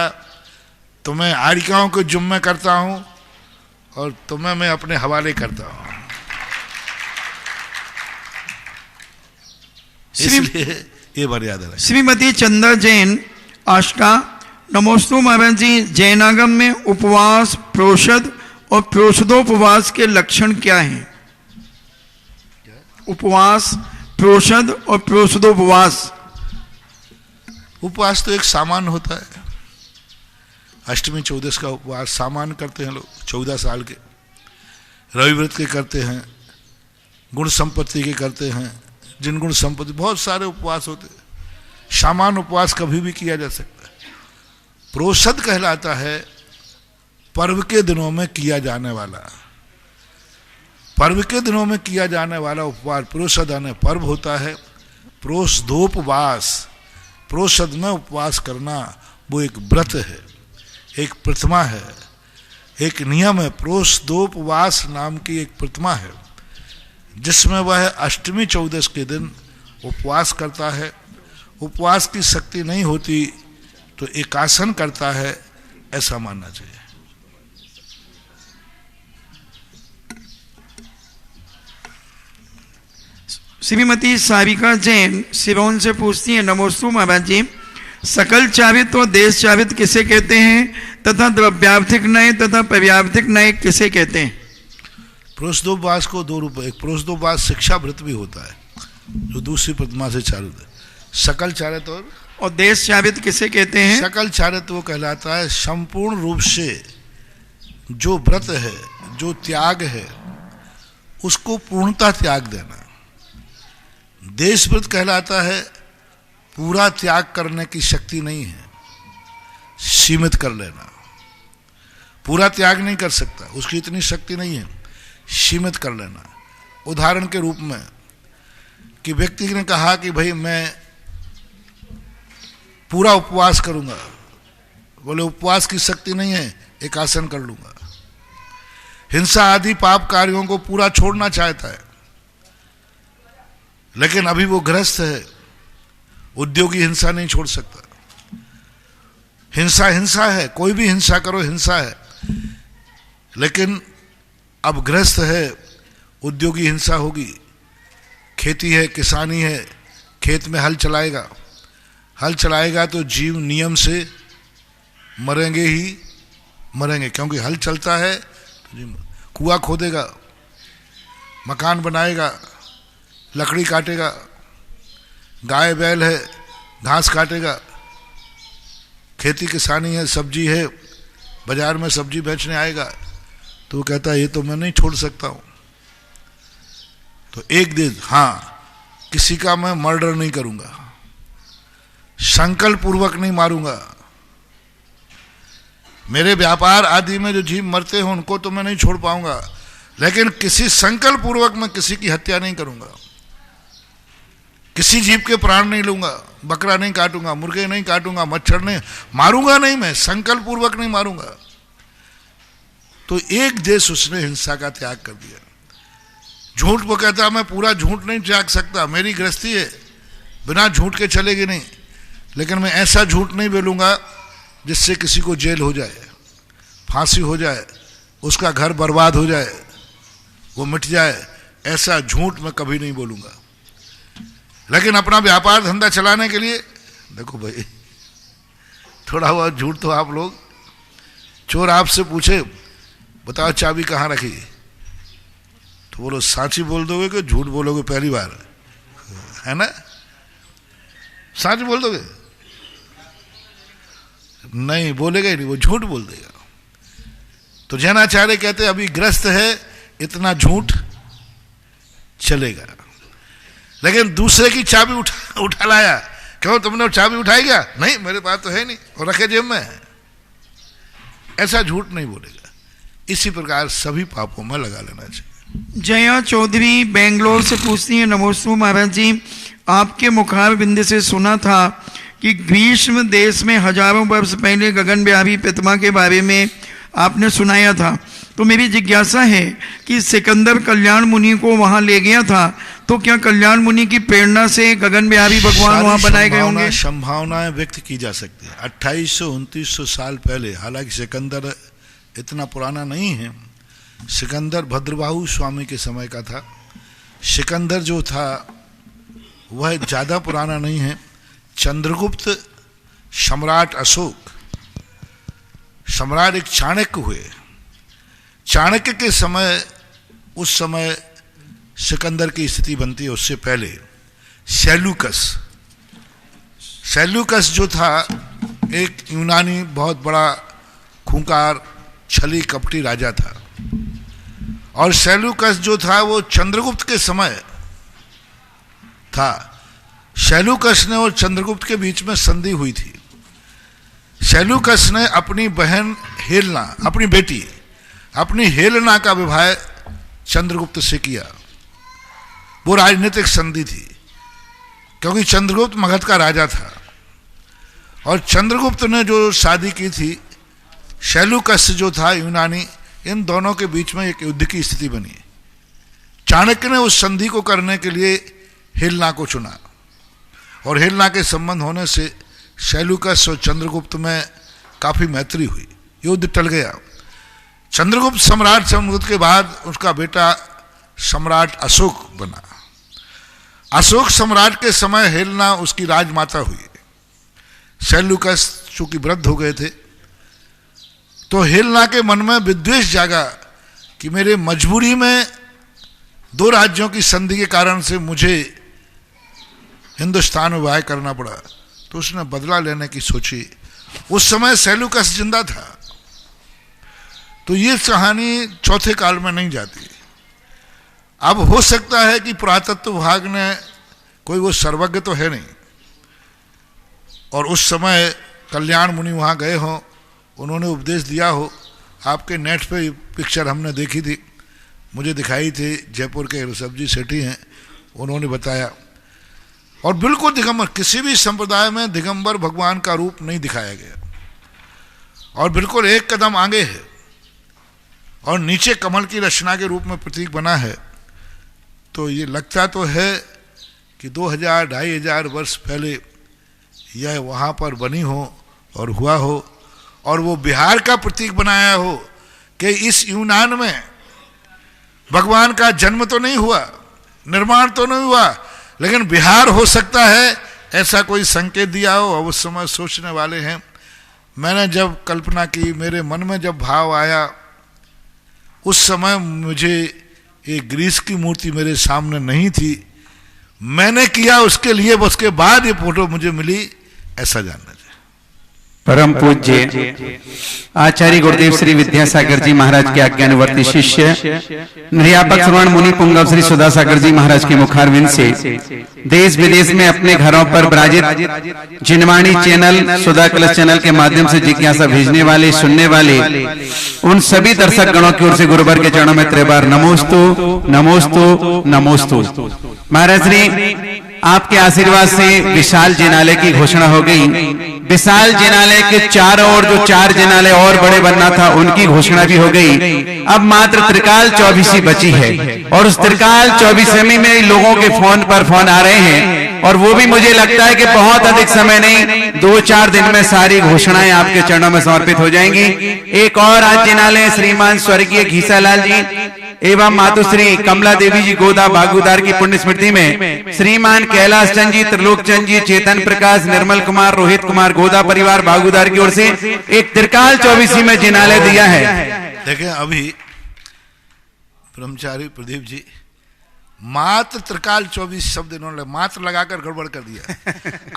तुम्हें आरिकाओं के जुम्मे करता हूं और तुम्हें मैं अपने हवाले करता हूं। इसलिए ये मर्यादा है। श्रीमती चंदा जैन आष्टा, नमोस्तु महाराज जी, जैनागम में उपवास, प्रोषद और प्रोषदोपवास के लक्षण क्या हैं? उपवास, प्रोषद और प्रोषदोपवास। उपवास तो एक सामान्य होता है। अष्टमी 14 का उपवास सामान्य करते हैं लोग, 14 साल के। रवि व्रत के करते हैं, गुण संपत्ति के करते हैं, जिन गुण संपत्ति, बहुत सारे उपवास होते हैं। सामान्य उपवास कभी भी किया जा सकता है। प्रोषद कहलाता है पर्व के दिनों में किया जाने वाला, पर्व के दिनों में किया जाने वाला उपवास प्रोषद आने पर्व होता है। प्रोषदोपवास, प्रोषद में उपवास करना वो एक व्रत है, एक प्रतिमा है, एक नियम है। प्रोषदोपवास नाम की एक प्रतिमा है जिसमें वह अष्टमी 14 के दिन उपवास करता है। उपवास की शक्ति नहीं होती तो एकासन करता है, ऐसा मानना चाहिए। श्रीमती सारिका जैन सिरोन से पूछती हैं, नमोस्तु महाराज जी, सकल चावित और देश चावित किसे कहते हैं तथा द्रव्यार्थिक नय तथा पर्यार्थिक नय किसे कहते हैं? प्रोषदोपवास को 2 रूप, एक प्रोषदोपवास शिक्षा व्रत भी होता है जो दूसरी प्रतिमा से चालू है। सकल चारित और देश चावित किसे कहते हैं? सकल चारित वो कहलाता है संपूर्ण रूप से जो व्रत है, जो त्याग है, उसको पूर्णता त्याग देना। देश व्रत कहलाता है पूरा त्याग करने की शक्ति नहीं है, सीमित कर लेना। पूरा त्याग नहीं कर सकता, उसकी इतनी शक्ति नहीं है, सीमित कर लेना। उदाहरण के रूप में कि व्यक्ति ने कहा कि भाई मैं पूरा उपवास करूंगा, बोले उपवास की शक्ति नहीं है, एक आसन कर लूंगा। हिंसा आदि पाप कार्यों को पूरा छोड़ना चाहता है, लेकिन अभी वो गृहस्थ है, उद्योगी हिंसा नहीं छोड़ सकता। हिंसा हिंसा है, कोई भी हिंसा करो हिंसा है, लेकिन अब गृहस्थ है, उद्योगी हिंसा होगी। खेती है, किसानी है, खेत में हल चलाएगा, हल चलाएगा तो जीव नियम से मरेंगे ही मरेंगे, क्योंकि हल चलता है तो कुआं खोदेगा, मकान बनाएगा, लकड़ी काटेगा, गाय बैल है घास काटेगा, खेती किसानी है, सब्जी है, बाजार में सब्जी बेचने आएगा, तो वो कहता है ये तो मैं नहीं छोड़ सकता हूं। तो एक दिन हाँ, किसी का मैं मर्डर नहीं करूंगा, संकल्प पूर्वक नहीं मारूंगा। मेरे व्यापार आदि में जो जीव मरते हैं उनको तो मैं नहीं छोड़ पाऊंगा, लेकिन किसी संकल्प पूर्वक मैं किसी की हत्या नहीं करूंगा, किसी जीव के प्राण नहीं लूंगा, बकरा नहीं काटूंगा, मुर्गे नहीं काटूंगा, मच्छर नहीं मारूंगा, नहीं, मैं संकल्प पूर्वक नहीं मारूंगा। तो एक देश उसने हिंसा का त्याग कर दिया। झूठ वो कहता मैं पूरा झूठ नहीं त्याग सकता, मेरी गृहस्थी है, बिना झूठ के चलेगी नहीं, लेकिन मैं ऐसा झूठ नहीं बोलूंगा जिससे किसी को जेल हो जाए, फांसी हो जाए, उसका घर बर्बाद हो जाए, वो मिट जाए, ऐसा झूठ मैं कभी नहीं बोलूंगा। लेकिन अपना व्यापार धंधा चलाने के लिए देखो भाई, थोड़ा हुआ झूठ तो आप लोग, चोर आपसे पूछे बताओ चाबी कहाँ रखी, तो बोलो साची बोल दोगे कि झूठ बोलोगे? पहली बार है ना, सच बोल दोगे? नहीं बोलेगा ही नहीं, वो झूठ बोल देगा। तो जैनाचार्य कहते अभी ग्रस्त है, इतना झूठ चलेगा, लेकिन दूसरे की चाबी उठा लाया, क्यों तुमने चाबी उठाई क्या? नहीं मेरे पास तो है नहीं, और रखे जेब में है, ऐसा झूठ नहीं बोलेगा। इसी प्रकार सभी पापों में लगा लेना चाहिए। जया चौधरी बेंगलोर से पूछती हैं, नमोस्तु महाराज जी, आपके मुखार बिंद से सुना था कि ग्रीष्म देश में हजारों वर्ष पहले गगनव्यापी प्रतिमा के बारे में आपने सुनाया था। तो मेरी जिज्ञासा है कि सिकंदर कल्याण मुनि को वहां ले गया था, तो क्या कल्याण मुनि की प्रेरणा से गगन बिहारी भगवान वहां बनाए गए होंगे? संभावनाएं व्यक्त की जा सकती है। 2800-2900 साल पहले, हालांकि सिकंदर इतना पुराना नहीं है, सिकंदर भद्रबाहु स्वामी के समय का था। सिकंदर जो था वह ज़्यादा पुराना नहीं है। चंद्रगुप्त, सम्राट अशोक, सम्राट एक चाणक्य हुए। चाणक्य के समय, उस समय सिकंदर की स्थिति बनती है। उससे पहले सेल्यूकस जो था एक यूनानी बहुत बड़ा खूंखार छली कपटी राजा था। और सेल्यूकस जो था वो चंद्रगुप्त के समय था। सेल्यूकस ने और चंद्रगुप्त के बीच में संधि हुई थी। सेल्यूकस ने अपनी बहन हेलेना, अपनी बेटी अपनी हेलेना का विवाह चंद्रगुप्त से किया। वो राजनीतिक संधि थी, क्योंकि चंद्रगुप्त मगध का राजा था और चंद्रगुप्त ने जो शादी की थी सेल्यूकस जो था यूनानी, इन दोनों के बीच में एक युद्ध की स्थिति बनी। चाणक्य ने उस संधि को करने के लिए हेलेना को चुना और हेलेना के संबंध होने से सेल्यूकस और चंद्रगुप्त में काफी मैत्री हुई। युद्ध टल गया। चंद्रगुप्त सम्राट के बाद उसका बेटा सम्राट अशोक बना। अशोक सम्राट के समय हेलेना उसकी राजमाता हुई। सेल्यूकस चूंकि वृद्ध हो गए थे, तो हेलेना के मन में विद्वेष जागा कि मेरे मजबूरी में दो राज्यों की संधि के कारण से मुझे हिंदुस्तान में वाय करना पड़ा। तो उसने बदला लेने की सोची। उस समय सेल्यूकस जिंदा था। तो ये कहानी चौथे काल में नहीं जाती। अब हो सकता है कि पुरातत्व विभाग ने, कोई वो सर्वज्ञ तो है नहीं, और उस समय कल्याण मुनि वहाँ गए हों, उन्होंने उपदेश दिया हो। आपके नेट पे पिक्चर हमने देखी थी, मुझे दिखाई थी, जयपुर के ऋषभ जी सेठी हैं, उन्होंने बताया। और बिल्कुल दिगंबर, किसी भी संप्रदाय में दिगंबर भगवान का रूप नहीं दिखाया गया, और बिल्कुल एक कदम आगे है और नीचे कमल की रचना के रूप में प्रतीक बना है। तो ये लगता तो है कि 2000-2500 वर्ष पहले यह वहाँ पर बनी हो और हुआ हो, और वो बिहार का प्रतीक बनाया हो कि इस यूनान में भगवान का जन्म तो नहीं हुआ, निर्माण तो नहीं हुआ, लेकिन बिहार हो सकता है, ऐसा कोई संकेत दिया हो। और उस समय सोचने वाले हैं। मैंने जब कल्पना की, मेरे मन में जब भाव आया, उस समय मुझे एक ग्रीस की मूर्ति मेरे सामने नहीं थी, मैंने किया उसके लिए, उसके बाद ये फोटो मुझे मिली, ऐसा जानना चाहिए। परम पूज्य आचार्य गुरुदेव श्री विद्यासागर जी महाराज के आज्ञानुवर्ती शिष्य निर्यापक श्रवण मुनि पुंगव श्री सुधासागर जी महाराज के मुखारविंद से देश विदेश में अपने घरों पर विराजित जिनवाणी चैनल, सुधा कलश चैनल के माध्यम से जिज्ञासा भेजने वाले, सुनने वाले उन सभी दर्शक गणों की ओर से गुरुवर के चरणों में त्रिबार नमोस्तु नमोस्तु नमोस्तु। महाराज श्री आपके आशीर्वाद से विशाल जिनालय की घोषणा हो गई। विशाल जिनालय के चारों ओर जो 4 जिनालय और बड़े बनना था, उनकी घोषणा भी हो गई। अब मात्र त्रिकाल 24 बची है, और उस त्रिकाल 24 में लोगों के फोन पर फोन आ रहे हैं, और वो भी मुझे लगता है कि बहुत अधिक समय नहीं, 2-4 दिन में सारी घोषणाएं आपके चरणों में समर्पित हो जाएंगी। एक और आज जिनालय श्रीमान स्वर्गीय घीसालाल जी एवं मातुश्री कमला देवी जी गोदा बागुदार की पुण्य स्मृति में श्रीमान कैलाश चंद जी, त्रिलोक चंद जी, चेतन प्रकाश, निर्मल कुमार, रोहित कुमार गोदा परिवार बागुदार की ओर से एक त्रिकाल 24 में जिनालय दिया है। देखें, अभी ब्रह्मचारी प्रदीप जी मात्र त्रिकाल 24 शब्द इन्होंने मात्र लगाकर गड़बड़ कर दिया।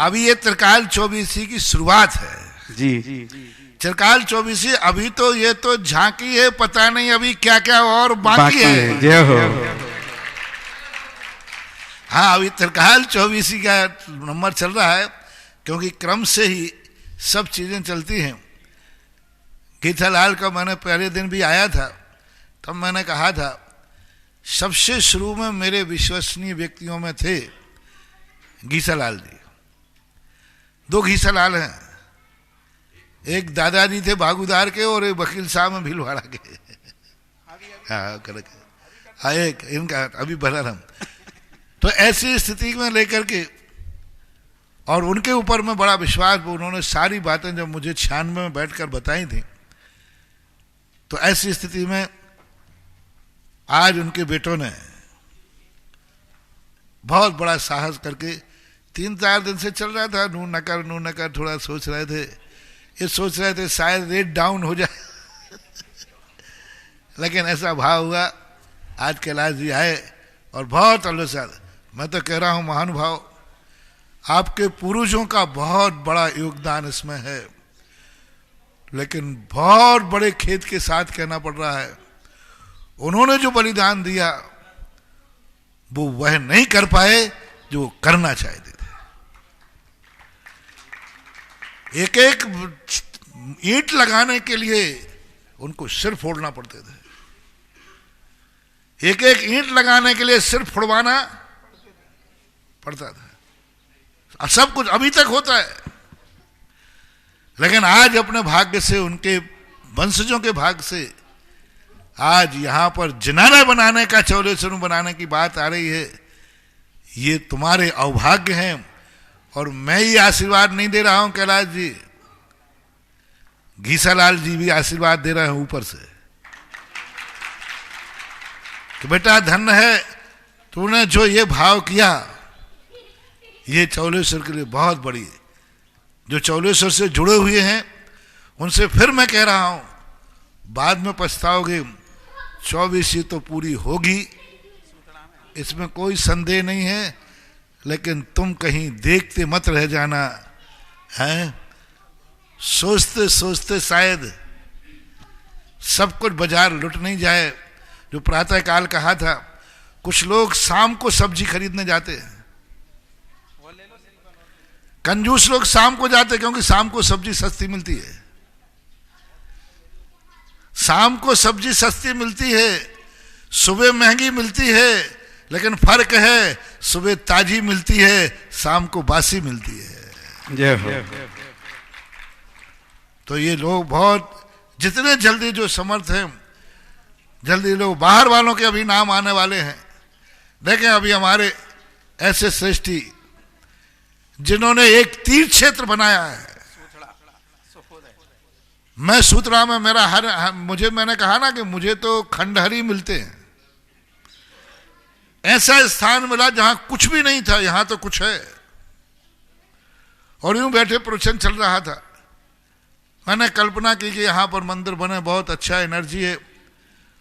अभी ये त्रिकाल 24 की शुरुआत है जी। त्रिकाल 24, अभी तो ये तो झांकी है, पता नहीं अभी क्या क्या और बाकी है। जय हो। हाँ, अभी त्रिकाल 24 का नंबर चल रहा है, क्योंकि क्रम से ही सब चीजें चलती हैं। गीतालाल का मैंने पहले दिन भी आया था, तब मैंने कहा था सबसे शुरू में मेरे विश्वसनीय व्यक्तियों में थे गीतालाल जी। 2 गीतालाल हैं, एक दादाजी थे बागुदार के और एक वकील साहब में भीलवाड़ा के। हाँ, एक इनका अभी बलराम। तो ऐसी स्थिति में लेकर के, और उनके ऊपर में बड़ा विश्वास, उन्होंने सारी बातें जब मुझे 96 में बैठकर बताई थी, तो ऐसी स्थिति में आज उनके बेटों ने बहुत बड़ा साहस करके, 3-4 दिन से चल रहा था, नू न कर, थोड़ा सोच रहे थे, ये सोच रहे थे शायद रेट डाउन हो जाए लेकिन ऐसा भाव हुआ, आज कैलाश जी आए और बहुत अल्लाह, मैं तो कह रहा हूं महानुभाव, आपके पूर्वजों का बहुत बड़ा योगदान इसमें है, लेकिन बहुत बड़े खेद के साथ कहना पड़ रहा है, उन्होंने जो बलिदान दिया वो वह नहीं कर पाए जो करना चाहते थे। एक एक ईंट लगाने के लिए उनको सिर फोड़ना पड़ते थे, एक एक ईंट लगाने के लिए सिर फोड़वाना पड़ता था। सब कुछ अभी तक होता है, लेकिन आज अपने भाग्य से, उनके वंशजों के भाग्य से आज यहां पर जिनाना बनाने का, चौलेश्वर बनाने की बात आ रही है। ये तुम्हारे अभाग्य हैं, और मैं ये आशीर्वाद नहीं दे रहा हूं कैलाश जी, घीसालाल जी भी आशीर्वाद दे रहे हैं ऊपर से कि बेटा धन्य है तूने जो ये भाव किया, ये चौलेश्वर के लिए बहुत बड़ी है। जो चौलेश्वर से जुड़े हुए हैं उनसे फिर मैं कह रहा हूं, बाद में पछताओगे, 24 तो पूरी होगी, इसमें कोई संदेह नहीं है, लेकिन तुम कहीं देखते मत रह जाना है। सोचते सोचते शायद सब कुछ बाजार लुट नहीं जाए। जो प्रातः काल कहा था, कुछ लोग शाम को सब्जी खरीदने जाते हैं, कंजूस लोग शाम को जाते क्योंकि शाम को सब्जी सस्ती मिलती है। शाम को सब्जी सस्ती मिलती है, सुबह महंगी मिलती है, लेकिन फर्क है सुबह ताजी मिलती है, शाम को बासी मिलती है। जय हो। तो ये लोग बहुत, जितने जल्दी जो समर्थ हैं, जल्दी लोग, बाहर वालों के अभी नाम आने वाले हैं। देखें अभी हमारे ऐसे श्रेष्ठी जिन्होंने एक तीर्थ क्षेत्र बनाया है। मैं सूत्रा में मेरा मैंने कहा ना कि मुझे तो खंडहरी मिलते हैं, ऐसा स्थान मिला जहां कुछ भी नहीं था, यहां तो कुछ है। और यूं बैठे प्रवचन चल रहा था, मैंने कल्पना की कि यहां पर मंदिर बने, बहुत अच्छा एनर्जी है,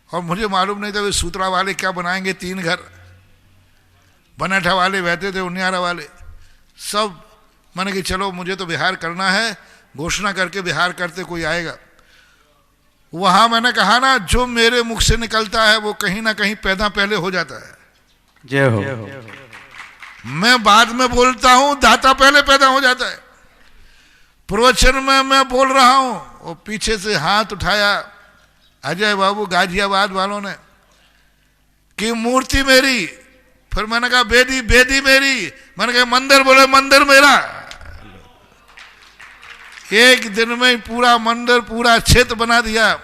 और मुझे मालूम नहीं था वे सूत्रा वाले क्या बनाएंगे। 3 घर, बनाठा वाले बैठे थे, उनियारा वाले सब। मैंने कि चलो मुझे तो बिहार करना है, घोषणा करके बिहार करते कोई आएगा। वहां मैंने कहा ना, जो मेरे मुख से निकलता है वो कहीं ना कहीं पैदा पहले हो जाता है। जय हो। मैं बाद में बोलता हूं, दाता पहले पैदा हो जाता है। प्रवचन में मैं बोल रहा हूं, वो पीछे से हाथ उठाया अजय बाबू गाजियाबाद वालों ने कि मूर्ति मेरी, फिर मैंने कहा बेदी बेदी मेरी, मैंने कहा मंदिर, बोले मंदिर मेरा। एक दिन में पूरा मंदिर, पूरा क्षेत्र बना दिया।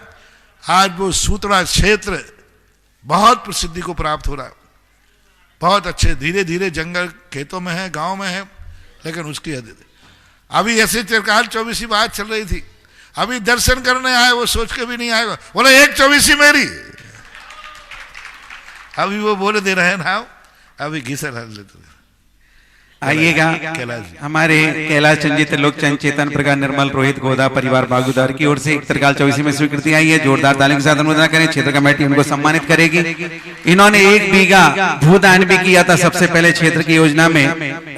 आज वो सूत्रा क्षेत्र बहुत प्रसिद्धि को प्राप्त हो रहा, बहुत अच्छे, धीरे धीरे जंगल खेतों में है, गांव में है, लेकिन उसकी अभी ऐसे चिरकाल 24 बात चल रही थी। अभी दर्शन करने आए, वो सोच के भी नहीं आएगा, बोले 1 24 मेरी। अभी वो बोले दे रहे हैं ना, अभी घिसर लेते। आइएगा हमारे कैलाश चंदित लोक चंद चेतन प्रकार निर्मल रोहित गोदा परिवार बागुदार की ओर से इकतरकाल 24 में स्वीकृति आई है। जोरदार तालियों के साथ अनुमोदन करें। क्षेत्र कमेटी उनको सम्मानित करेगी। इन्होंने 1 बीघा भूदान भी किया था सबसे पहले क्षेत्र की योजना में।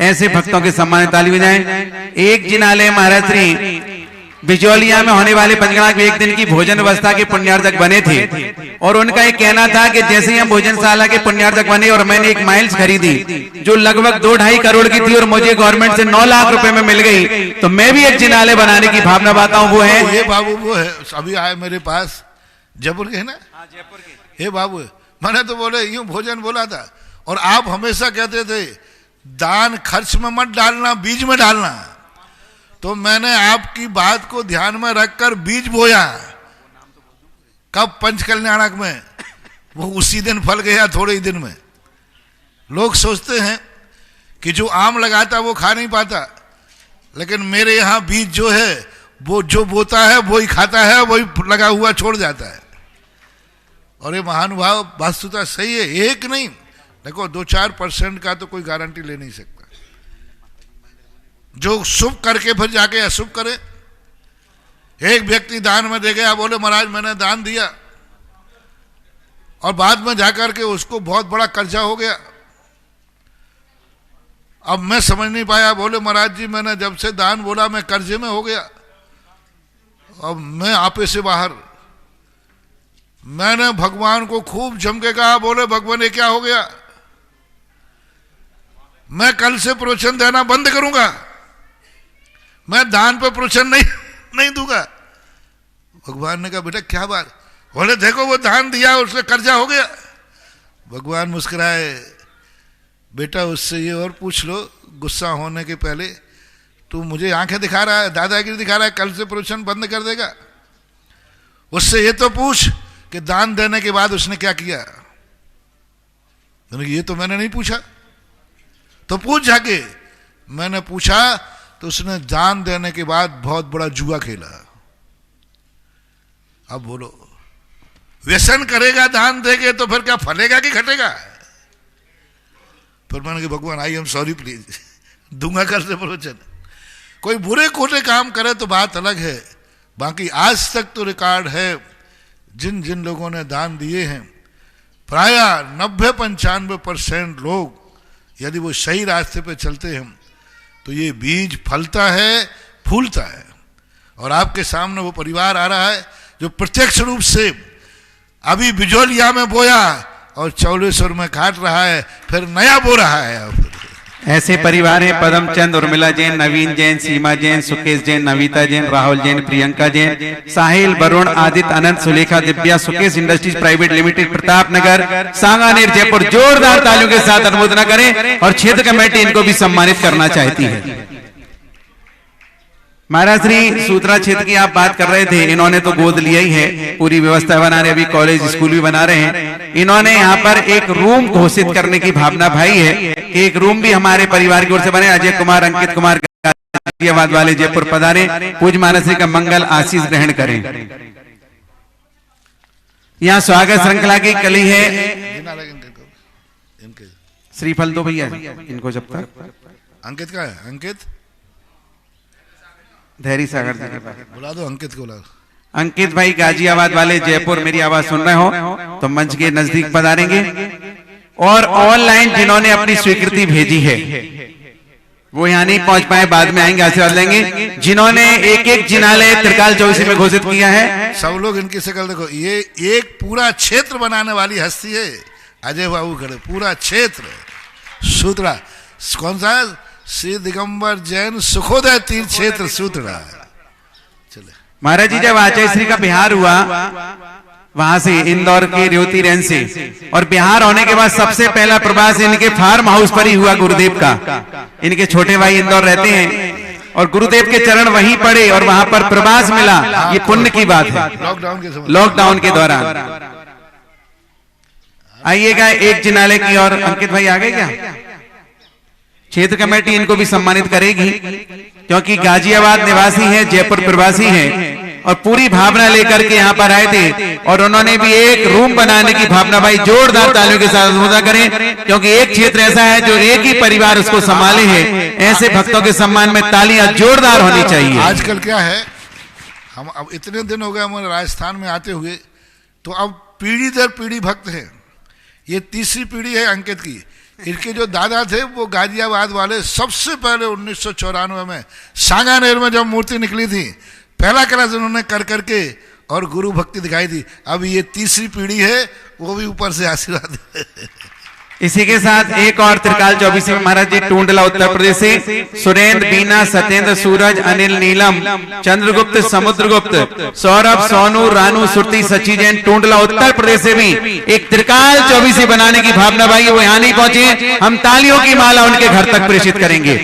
ऐसे भक्तों के सम्मानित ताली बजाएं। एक जिनालय महाराज श्री बिजौलिया में होने वाले पंचगणा के 1 दिन की भोजन व्यवस्था के पुण्यार्जक बने थे, और उनका एक कहना था कि जैसे ही हम भोजनशाला के पुण्यार्जक बने और मैंने एक माइल्स खरीदी जो लगभग 2-2.5 करोड़ की थी और मुझे गवर्नमेंट से 9 लाख रुपए में मिल गई, तो मैं भी एक जिनालय बनाने की भावना बाता हूँ। वो है ये बाबू, वो है अभी आए मेरे पास, जयपुर के है ना, हे बाबू, मैंने तो बोले यूं भोजन बोला था। और आप हमेशा कहते थे दान खर्च में मत डालना, बीज में डालना। तो मैंने आपकी बात को ध्यान में रखकर बीज बोया। कब? पंचकल्याणक में। वो उसी दिन फल गया, थोड़े ही दिन में। लोग सोचते हैं कि जो आम लगाता वो खा नहीं पाता, लेकिन मेरे यहाँ बीज जो है वो जो बोता है वही खाता है, वही लगा हुआ छोड़ जाता है। और ये महानुभाव वास्तुता सही है, एक नहीं, देखो 2-4% का तो कोई गारंटी ले नहीं सकता। जो शुभ करके फिर जाके अशुभ करे। एक व्यक्ति दान में दे गया, बोले महाराज मैंने दान दिया, और बाद में जाकर के उसको बहुत बड़ा कर्जा हो गया। अब मैं समझ नहीं पाया, बोले महाराज जी मैंने जब से दान बोला मैं कर्जे में हो गया, अब मैं आपे से बाहर। मैंने भगवान को खूब जम के कहा, बोले भगवान ये क्या हो गया, मैं कल से प्रवचन देना बंद करूंगा, मैं दान पे प्रवचन नहीं दूंगा। भगवान ने कहा बेटा क्या बात, बोले देखो वो दान दिया उससे कर्जा हो गया। भगवान मुस्कुराए, बेटा उससे ये और पूछ लो गुस्सा होने के पहले, तू मुझे आंखें दिखा रहा है, दादागिरी दिखा रहा है, कल से प्रवचन बंद कर देगा। उससे ये तो पूछ कि दान देने के बाद उसने क्या किया। ये तो मैंने नहीं पूछा, तो पूछ जाके। मैंने पूछा तो उसने दान देने के बाद बहुत बड़ा जुआ खेला। अब बोलो व्यसन करेगा दान देगे तो फिर क्या फलेगा कि घटेगा। फिर मैंने कहा भगवान आई एम सॉरी प्लीज, दूंगा कल से प्रवचन। कोई बुरे कोटे काम करे तो बात अलग है, बाकी आज तक तो रिकॉर्ड है जिन जिन लोगों ने दान दिए हैं, प्राय 90-95% लोग यदि वो सही रास्ते पे चलते हैं तो ये बीज फलता है, फूलता है। और आपके सामने वो परिवार आ रहा है जो प्रत्यक्ष रूप से अभी बिजोलिया में बोया और चौलेश्वर में काट रहा है, फिर नया बो रहा है। ऐसे परिवार हैं Padam Chand, Urmila Jain, Naveen Jain, Seema Jain, Sukesh Jain, Navita Jain, Rahul Jain, Priyanka Jain, Sahil, Varun, Aditya, Anant, Sulekha, Divya, Sukesh industries private limited, Pratap Nagar, Sanganer, Jaipur. जोरदार तालियों के साथ अनुमोदन करें और क्षेत्र कमेटी इनको भी सम्मानित करना चाहती है। महाराज श्री सूत्रा क्षेत्र की आप बात कर रहे थे, इन्होंने तो गोद लिया ही है, पूरी व्यवस्था बना रहे, अभी कॉलेज स्कूल भी बना रहे हैं। इन्होंने यहाँ पर एक रूम घोषित करने की भावना भाई है कि एक रूम भी हमारे परिवार की ओर से बने। अजय कुमार, अंकित कुमार गाजियाबाद वाले जयपुर पधारे, पूज महाराज श्री का मंगल आशीष ग्रहण करें। यहाँ स्वागत श्रृंखला की कली है। श्रीफल दो भैया इनको जब तक। अंकित का है, अंकित धैर्य सागर जी के पास बुला दो, अंकित को बुला दो। अंकित भाई गाजियाबाद वाले जयपुर, मेरी आवाज सुन रहे हो तो मंच के नजदीक पधारेंगे। और ऑनलाइन जिन्होंने अपनी स्वीकृति भेजी है वो यहाँ नहीं पहुंच पाए, बाद में आएंगे, आशीर्वाद लेंगे। जिन्होंने एक एक जिनालय त्रिकाल चौबीसी में घोषित किया है, सब लोग इनकी शकल देखो। ये एक पूरा क्षेत्र बनाने वाली हस्ती है अजय बाबू खड़े, पूरा क्षेत्र सूत्रा। कौन सा है? श्री दिगंबर जैन सुखोदय तीर्थ क्षेत्र सूत्रा। चले महाराज जी जब आचार्य श्री का बिहार हुआ वहां से इंदौर के रेवती रेंज से, और बिहार होने के बाद सबसे पहला प्रवास इनके फार्म हाउस पर ही हुआ गुरुदेव का। इनके छोटे भाई इंदौर रहते हैं और गुरुदेव के चरण वहीं पड़े और वहां पर प्रवास मिला। ये पुण्य की बात है। लॉकडाउन के दौरान आइएगा एक जिनालय की और। अंकित भाई आ गए क्या? क्षेत्र कमेटी इनको भी सम्मानित करेगी क्योंकि गाजियाबाद निवासी हैं, जयपुर प्रवासी हैं और पूरी भावना लेकर के यहाँ पर आए थे। और उन्होंने भी एक रूम बनाने की भावना, भाई जोरदार तालियों के साथ अनुमोदन करें क्योंकि एक क्षेत्र ऐसा है जो एक ही परिवार उसको संभाले है। ऐसे भक्तों के सम्मान में तालियां जोरदार होनी चाहिए। आजकल क्या है, हम अब इतने दिन हो गए हमारे राजस्थान में आते हुए, तो अब पीढ़ी दर पीढ़ी भक्त हैं। ये तीसरी पीढ़ी है अंकित की। इनके जो दादा थे वो गाजियाबाद वाले, सबसे पहले 1994 में सांगानेर में जब मूर्ति निकली थी, पहला क्लास उन्होंने कर करके और गुरु भक्ति दिखाई थी। अब ये तीसरी पीढ़ी है, वो भी ऊपर से आशीर्वाद इसी के साथ एक और त्रिकाल चौबीसी में महाराज जी टूंडला उत्तर प्रदेश से सुरेंद्र, बीना, सत्येंद्र, सूरज, अनिल, नीलम, चंद्रगुप्त, समुद्रगुप्त, सौरभ, सोनू, रानू, सुरती, सची जैन टूंडला उत्तर प्रदेश से भी एक त्रिकाल चौबीसी बनाने की भावना भाई, वो यहाँ नहीं पहुंचे। हम तालियों की माला उनके घर तक प्रेषित करेंगे।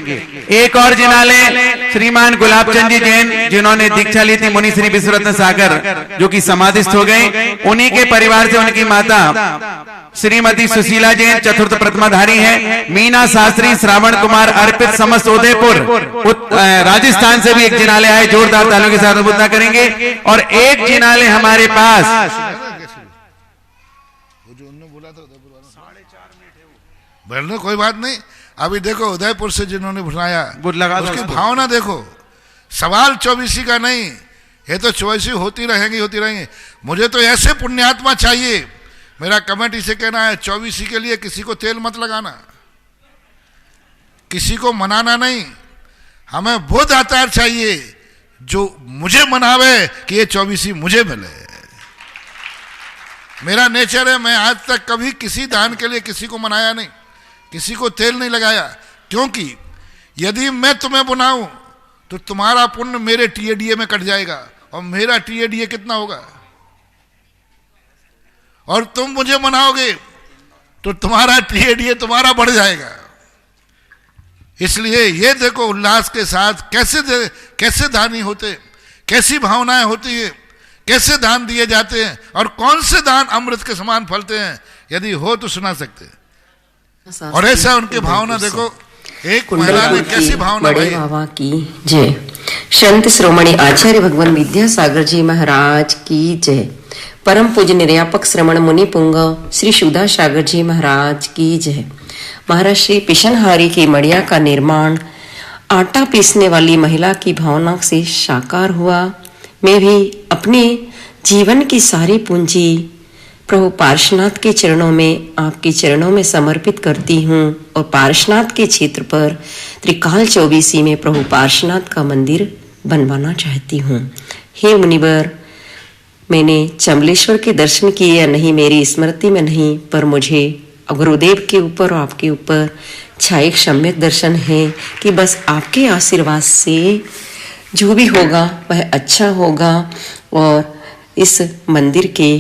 एक और जिनालय श्रीमान गुलाबचंद जी जैन, जिन्होंने दीक्षा ली थी मुनि श्री विश्वरत्न सागर, जो कि समाधिस्थ हो गए, उन्हीं के परिवार से उनकी माता श्रीमती सुशीला जैन चतुर्थ प्रतिमाधारी हैं। मीना शास्त्री, श्रावण कुमार अर्पित समस्त उदयपुर राजस्थान से भी एक जिनाले आए, जोरदार तालियों के साथ उद्बोधन करेंगे। और एक जिनाले हमारे पास बढ़ने कोई बात नहीं। अभी देखो उदयपुर से जिन्होंने बुलाया उसकी भावना देखो, सवाल 24 का नहीं, ये तो 24 होती रहेंगी। मुझे तो ऐसे पुण्यात्मा चाहिए। मेरा कमेटी से कहना है 24 के लिए किसी को तेल मत लगाना, किसी को मनाना नहीं। हमें वो दातार चाहिए जो मुझे मनावे कि ये 24 मुझे मिले। मेरा नेचर है, मैं आज तक कभी किसी दान के लिए किसी को मनाया नहीं, किसी को तेल नहीं लगाया, क्योंकि यदि मैं तुम्हें बनाऊं तो तुम्हारा पुण्य मेरे टीएडीए में कट जाएगा, और मेरा टीएडीए कितना होगा, और तुम मुझे मनाओगे तो तुम्हारा टीएडीए तुम्हारा बढ़ जाएगा। इसलिए ये देखो उल्लास के साथ कैसे दानी होते, कैसी भावनाएं होती है, कैसे दान दिए जाते हैं, और कौन से दान अमृत के समान फलते हैं। यदि हो तो सुना सकते हैं। और ऐसा उनकी भावना देखो, एक महिला ने कैसी भावना बड़े बाबा की जय। संत श्रोमणी आचार्य भगवान विद्यासागर जी महाराज की जय। परम पूज्य निर्यापक श्रमण मुनि पुंगव श्री सुधा सागर जी महाराज की जय। महाराज श्री पिशनहारी की मड़िया का निर्माण आटा पीसने वाली महिला की भावना से साकार हुआ। मैं भी अपने जीवन की सारी पूंजी प्रभु पार्श्वनाथ के चरणों में, आपके चरणों में समर्पित करती हूँ, और पार्श्वनाथ के क्षेत्र पर त्रिकाल 24 में प्रभु पार्श्वनाथ का मंदिर बनवाना चाहती हूँ। हे मुनिवर, मैंने चमलेश्वर के दर्शन किए या नहीं मेरी स्मृति में नहीं, पर मुझे गुरुदेव के ऊपर और आपके ऊपर छायक सम्यक दर्शन है कि बस आपके आशीर्वाद से जो भी होगा वह अच्छा होगा। और इस मंदिर के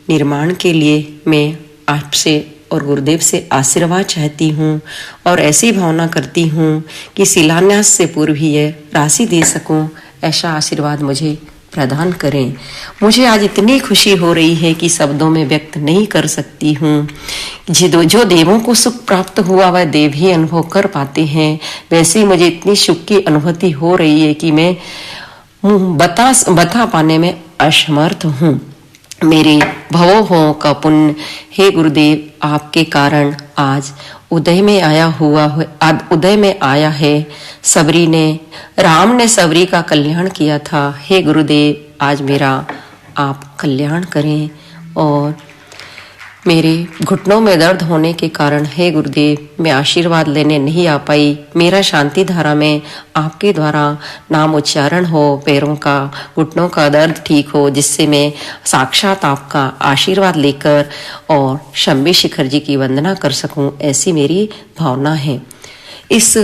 निर्माण के लिए मैं आपसे और गुरुदेव से आशीर्वाद चाहती हूँ, और ऐसी भावना करती हूँ कि शिलान्यास से पूर्व ही यह राशि दे सकूँ। ऐसा आशीर्वाद मुझे प्रदान करें। मुझे आज इतनी खुशी हो रही है कि शब्दों में व्यक्त नहीं कर सकती हूँ। जो देवों को सुख प्राप्त हुआ वह देव ही अनुभव कर पाते हैं, वैसे ही मुझे इतनी सुख की अनुभूति हो रही है कि मैं बता पाने में असमर्थ हूँ। मेरे भवों का पुण्य हे गुरुदेव, आपके कारण आज उदय में आया है। सबरी ने, राम ने सबरी का कल्याण किया था। हे गुरुदेव, आज मेरा आप कल्याण करें। और मेरे घुटनों में दर्द होने के कारण हे गुरुदेव, मैं आशीर्वाद लेने नहीं आ पाई। मेरा शांति धारा में आपके द्वारा नाम उच्चारण हो, पैरों का, घुटनों का दर्द ठीक हो, जिससे मैं साक्षात आपका आशीर्वाद लेकर और शंभी शिखर जी की वंदना कर सकूं, ऐसी मेरी भावना है। इस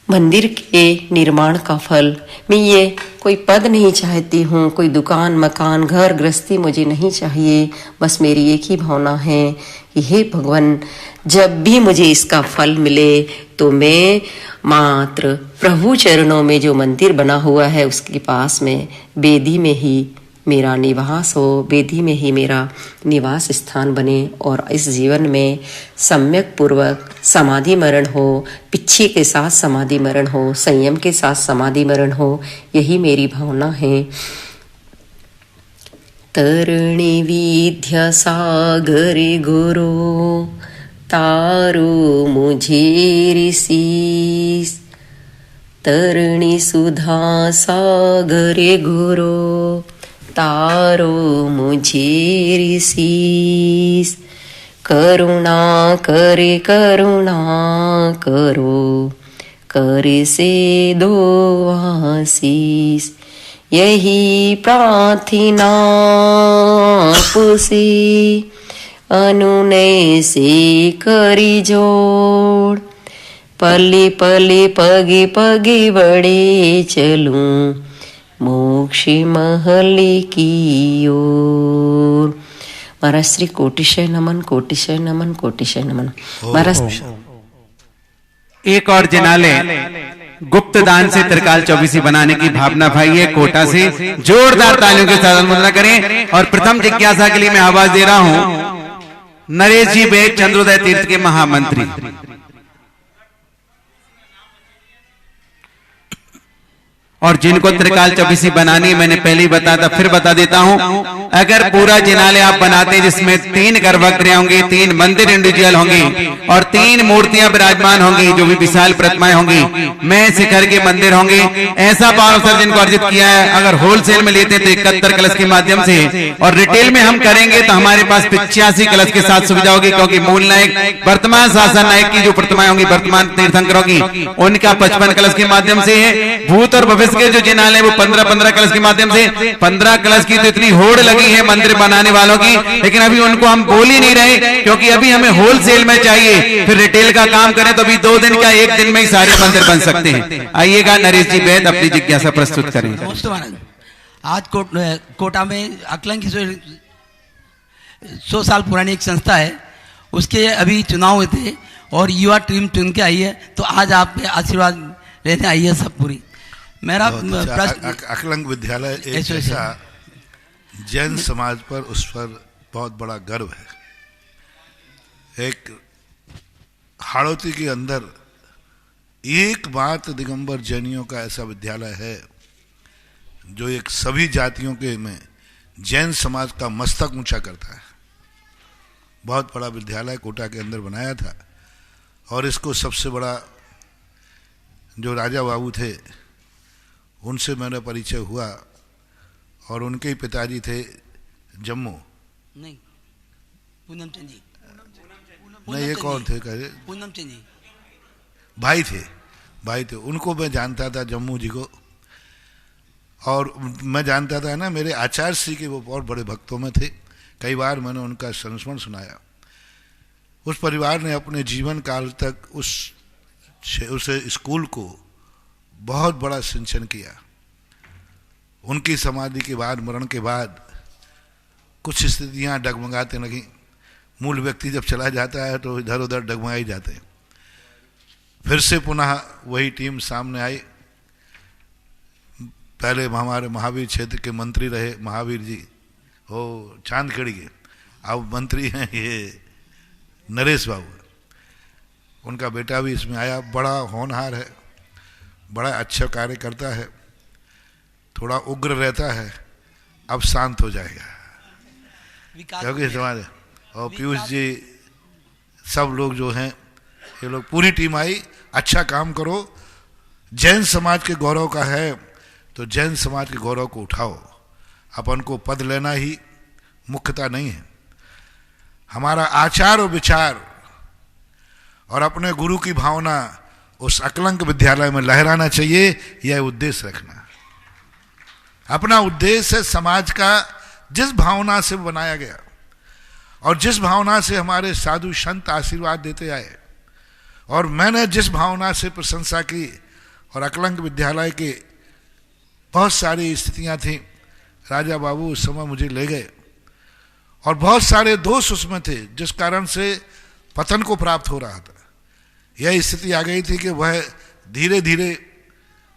मंदिर के निर्माण का फल, मैं ये कोई पद नहीं चाहती हूँ, कोई दुकान, मकान, घर गृहस्थी मुझे नहीं चाहिए। बस मेरी एक ही भावना है कि हे भगवान, जब भी मुझे इसका फल मिले तो मैं मात्र प्रभु चरणों में जो मंदिर बना हुआ है उसके पास में बेदी में ही मेरा निवास हो, बेदी में ही मेरा निवास स्थान बने, और इस जीवन में सम्यक पूर्वक समाधि मरण हो, पिच्छी के साथ समाधि मरण हो, संयम के साथ समाधि मरण हो, यही मेरी भावना है। तरणी विद्या सागरे गुरु तारो मुझे ऋषि, तरणी सुधा सागरे गुरु तारो मुझे ऋषि, करुणा करो करे से दो आशीष, यही प्रार्थना पुसी अनुनय से करी जोड़, पले पले पगे पगे बड़े चलूं मोक्ष महल की ओर। महाराज श्री कोटिशय नमन, कोटिशय नमन, कोटिशय नमन। महाराज एक और जिनाले गुप्त दान से त्रिकाल चौबीसी बनाने की भावना भाई है। कोटा से जोरदार तालियों के साथ अनुमोदन करें। और प्रथम जिज्ञासा के लिए मैं आवाज दे रहा हूं नरेश जी बेग, चंद्रोदय तीर्थ के महामंत्री। और जिनको त्रिकाल चौबीसी बनानी मैंने पहले ही बताया था, फिर बता देता हूं। अगर पूरा जिनालय आप बनाते जिसमें 3 गर्भगृह होंगे, 3 मंदिर इंडिविजुअल होंगे और 3 मूर्तियां विराजमान होंगी जो भी विशाल प्रतिमाएं होंगी, मैं शिखर के मंदिर होंगे, ऐसा पावन सर्जन को अर्जित किया है। अगर होलसेल में लेते तो 71 कलश के माध्यम से, और रिटेल में हम करेंगे तो हमारे पास 85 कलश के साथ सुविधा होगी, क्योंकि मूल नायक वर्तमान शासन नायक की जो प्रतिमाएं होंगी, वर्तमान तीर्थंकरों की, उनका 55 कलश के माध्यम से है। भूत और भविष्य के जो जिनालय वो 15-15 कलश के माध्यम से। 15 कलश की तो इतनी होड़ लगी है मंदिर बनाने वालों की, लेकिन अभी उनको हम बोल ही नहीं रहे, क्योंकि अभी हमें होलसेल में चाहिए। फिर रिटेल का काम करें तो अभी 2 दिन का 1 दिन में ही सारे मंदिर बन सकते हैं। आइएगा नरेश जी वैद अपनी जिज्ञासा प्रस्तुत करें। नमस्ते महाराज। आज कोटा में अकलंग की 100 साल पुरानी एक संस्था है, उसके अभी चुनाव हुए थे और युवा टीम चुन के आई है, तो आज आप आशीर्वाद लेने आई है सब पूरी। मेरा प्रश्न, अकलंग विद्यालय एक ऐसा जैन समाज पर, उस पर बहुत बड़ा गर्व है। एक हाड़ौती के अंदर एकमात्र दिगंबर जैनियों का ऐसा विद्यालय है जो एक सभी जातियों के में जैन समाज का मस्तक ऊंचा करता है। बहुत बड़ा विद्यालय कोटा के अंदर बनाया था, और इसको सबसे बड़ा जो राजा बाबू थे उनसे मेरा परिचय हुआ, और उनके ही पिताजी थे जम्मू, नहीं पूनम चंद जी, नहीं एक और थे, कहे पूनम चंद जी भाई थे, उनको मैं जानता था, जम्मू जी को। और मैं जानता था ना, मेरे आचार्य श्री के वो बहुत बड़े भक्तों में थे, कई बार मैंने उनका संस्मरण सुनाया। उस परिवार ने अपने जीवन काल तक उस स्कूल को बहुत बड़ा सिंचन किया। उनकी समाधि के बाद, मरण के बाद कुछ स्थितियां डगमगाते लगी। मूल व्यक्ति जब चला जाता है तो इधर उधर डगमगाई जाते हैं। फिर से पुनः वही टीम सामने आई। पहले हमारे महावीर क्षेत्र के मंत्री रहे महावीर जी, वो चांदखेड़ी के, अब मंत्री हैं ये नरेश बाबू, उनका बेटा भी इसमें आया। बड़ा होनहार है, बड़ा अच्छा कार्य करता है, थोड़ा उग्र रहता है, अब शांत हो जाएगा क्योंकि समाज। और पीयूष जी, सब लोग जो हैं, ये लोग पूरी टीम आई। अच्छा काम करो, जैन समाज के गौरव का है तो जैन समाज के गौरव को उठाओ। अपन को पद लेना ही मुख्यता नहीं है। हमारा आचार और विचार और अपने गुरु की भावना उस अकलंक विद्यालय में लहराना चाहिए, यह उद्देश्य रखना। अपना उद्देश्य है समाज का जिस भावना से बनाया गया और जिस भावना से हमारे साधु संत आशीर्वाद देते आए, और मैंने जिस भावना से प्रशंसा की, और अकलंक विद्यालय के बहुत सारी स्थितियां थी। राजा बाबू उस समय मुझे ले गए और बहुत सारे दोष उसमें थे जिस कारण से पतन को प्राप्त हो रहा था। यह स्थिति आ गई थी कि वह धीरे धीरे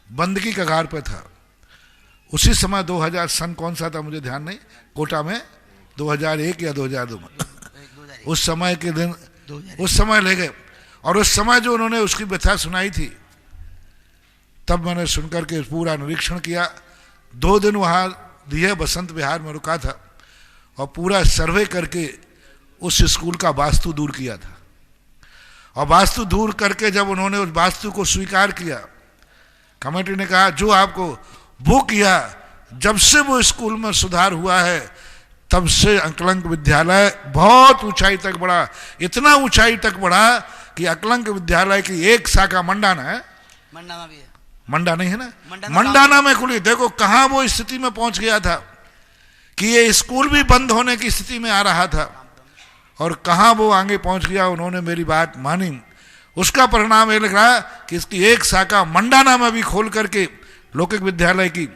बंद की कगार पर था। उसी समय 2000 सन कौन सा था मुझे ध्यान नहीं, कोटा में 2001 या 2002 में, उस समय के दिन, उस समय ले गए। और उस समय जो उन्होंने उसकी व्यथा सुनाई थी, तब मैंने सुनकर के पूरा निरीक्षण किया। 2 दिन वहाँ दिए बसंत विहार में रुका था और पूरा सर्वे करके उस स्कूल का वास्तु दूर किया था। और वास्तु दूर करके जब उन्होंने उस वास्तु को स्वीकार किया, कमेटी ने कहा जो आपको वो किया, जब से वो स्कूल में सुधार हुआ है तब से अकलंक विद्यालय बहुत ऊंचाई तक बढ़ा। इतना ऊंचाई तक बढ़ा कि अकलंक विद्यालय की एक शाखा मंडाना है, मंडाना भी है, मंडा नहीं है ना, मंडाना में खुली। देखो कहां वो स्थिति में पहुंच गया था कि ये स्कूल भी बंद होने की स्थिति में आ रहा था, और कहां वो आगे पहुंच गया। उन्होंने मेरी बात मानी। उसका परिणाम ये लग रहा कि इसकी एक शाखा मंडाना में भी खोल करके लौकिक विद्यालय की,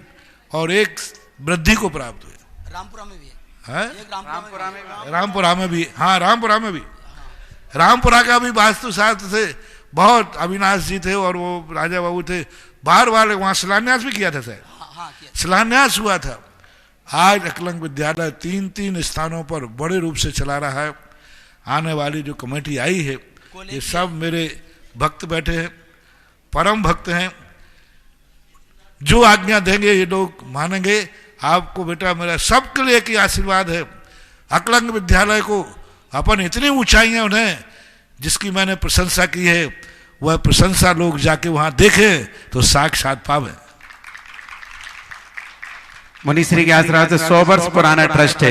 और एक वृद्धि को प्राप्त हुई। रामपुरा में भी है, रामपुरा में रामपुरा में भी, हाँ रामपुरा में भी, रामपुरा का भी वास्तु शास्त्र से बहुत, अविनाश जी थे और वो राजा बाबू थे, बार बार वहाँ शिलान्यास भी किया था सर, शिलान्यास हुआ था। आज एकलंग विद्यालय 3-3 स्थानों पर बड़े रूप से चला रहा है। आने वाली जो कमेटी आई है, ये सब मेरे भक्त बैठे हैं, परम भक्त हैं, जो आज्ञा देंगे ये लोग मानेंगे। आपको बेटा मेरा सबके लिए की आशीर्वाद है। एकलंग विद्यालय को अपन इतनी ऊंचाइयां उन्हें जिसकी मैंने प्रशंसा की है, वह प्रशंसा लोग जाके वहां देखें तो साक्षात पावे। मुनिश्री के आश्रम से 100 वर्ष पुराना ट्रस्ट है।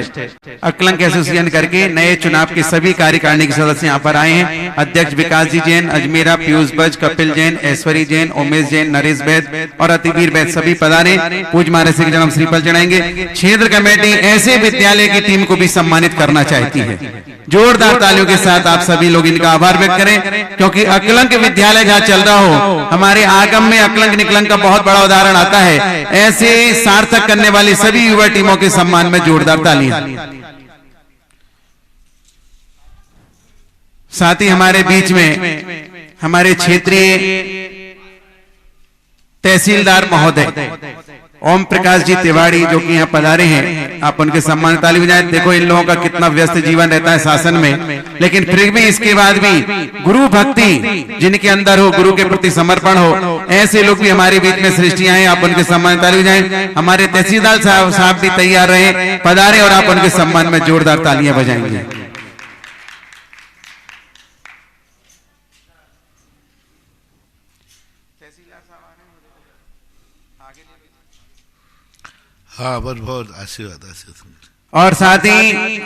एकलंग एसोसिएशन करके नए चुनाव के सभी कार्यकारिणी के सदस्य यहाँ पर आए हैं। अध्यक्ष विकास जी जैन, अजमेरा पीयूष बज, कपिल जैन, ऐश्वरी जैन, उमेश जैन, नरेश वैद और अतिवीर वैद सभी पधारे। पूज्य महाराज श्री जन्म श्रीफल चढ़ाएंगे। क्षेत्र कमेटी ऐसे विद्यालय की टीम को भी सम्मानित करना चाहती है। जोरदार तालियों के साथ आप सभी लोग इनका आभार व्यक्त करें, क्योंकि एकलंग विद्यालय जहाँ चल रहा हो, हमारे आगम में एकलंग निकलंग का बहुत बड़ा उदाहरण आता है। ऐसे सार्थक करने वाली सभी युवा टीमों के सम्मान में जोरदार तालियां। साथ ही हमारे बीच में हमारे क्षेत्रीय तहसीलदार महोदय ओम प्रकाश जी तिवारी जो कि यहाँ पधारे हैं, आप उनके सम्मान ताली बजाएं। देखो इन लोगों का कितना व्यस्त जीवन रहता है शासन में, लेकिन फिर भी इसके बाद भी गुरु भक्ति जिनके अंदर हो, गुरु के प्रति समर्पण हो, ऐसे लोग भी हमारे बीच में सृष्टि आए। आप उनके सम्मान ताली बजाएं। हमारे तहसीलदार साहब भी तैयार रहे, पधारे और आप उनके सम्मान में जोरदार तालियां बजाएंगे। हाँ, बहुत बहुत आशीर्वाद आशीर्वाद। और साथ ही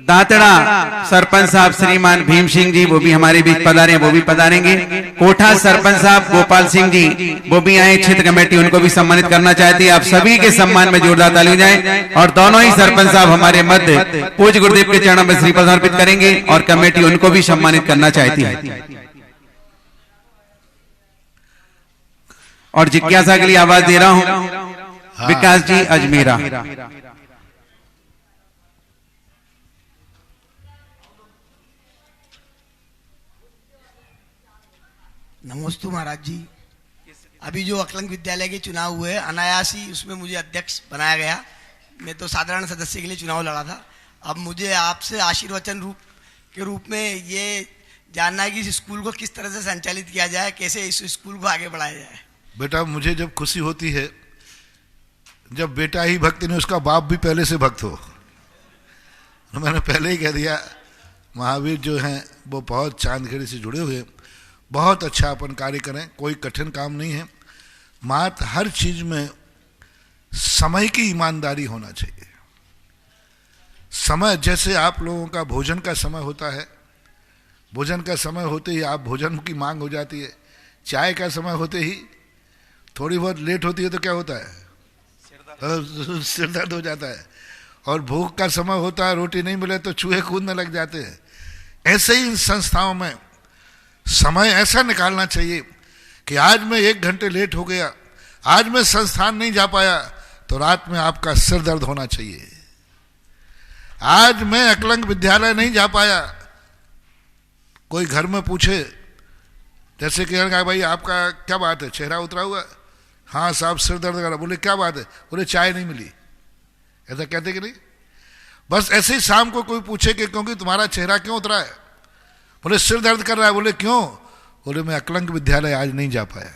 दातड़ा सरपंच साहब श्रीमान भीम सिंह जी वो भी हमारे बीच पधारे हैं, वो भी पधारेंगे। कोठा सरपंच साहब गोपाल सिंह जी वो भी आए, क्षेत्र कमेटी उनको भी सम्मानित करना चाहती है। आप सभी के सम्मान में जोरदार ताली बजाएं। और दोनों ही सरपंच साहब हमारे मध्य पूज्य गुरुदेव के चरणों में श्रीफल समर्पित करेंगे और कमेटी उनको भी सम्मानित करना चाहती है। और जिज्ञासा के लिए आवाज दे रहा हूं विकास जी अजमेरा। नमोस्तु महाराज जी। अभी जो एकलंग विद्यालय के चुनाव हुए अनायास ही उसमें मुझे अध्यक्ष बनाया गया। मैं तो साधारण सदस्य के लिए चुनाव लड़ा था। अब मुझे आपसे आशीर्वचन के रूप में ये जानना है कि इस स्कूल को किस तरह से संचालित किया जाए, कैसे इस स्कूल को आगे बढ़ाया जाए। बेटा मुझे जब खुशी होती है जब बेटा ही भक्त नहीं उसका बाप भी पहले से भक्त हो। तो मैंने पहले ही कह दिया, महावीर जो हैं वो बहुत चांदखेड़ी से जुड़े हुए, बहुत अच्छा अपन कार्य करें, कोई कठिन काम नहीं है। मात्र हर चीज में समय की ईमानदारी होना चाहिए। समय जैसे आप लोगों का भोजन का समय होता है, भोजन का समय होते ही आप भोजन की मांग हो जाती है। चाय का समय होते ही थोड़ी बहुत लेट होती है तो क्या होता है, सिर दर्द हो जाता है। और भूख का समय होता है, रोटी नहीं मिले तो चूहे कूदने लग जाते हैं। ऐसे ही इन संस्थाओं में समय ऐसा निकालना चाहिए कि आज मैं 1 घंटे लेट हो गया, आज मैं संस्थान नहीं जा पाया तो रात में आपका सिर दर्द होना चाहिए। आज मैं एकलंग विद्यालय नहीं जा पाया, कोई घर में पूछे जैसे कि भाई आपका क्या बात है, चेहरा उतरा हुआ, हाँ साहब सिर दर्द कर रहा, बोले क्या बात है, बोले चाय नहीं मिली, ऐसा कहते कि नहीं। बस ऐसे ही शाम को कोई पूछे कि क्योंकि तुम्हारा चेहरा क्यों उतरा है, बोले सिर दर्द कर रहा है, बोले क्यों, बोले मैं एकलंग विद्यालय आज नहीं जा पाया।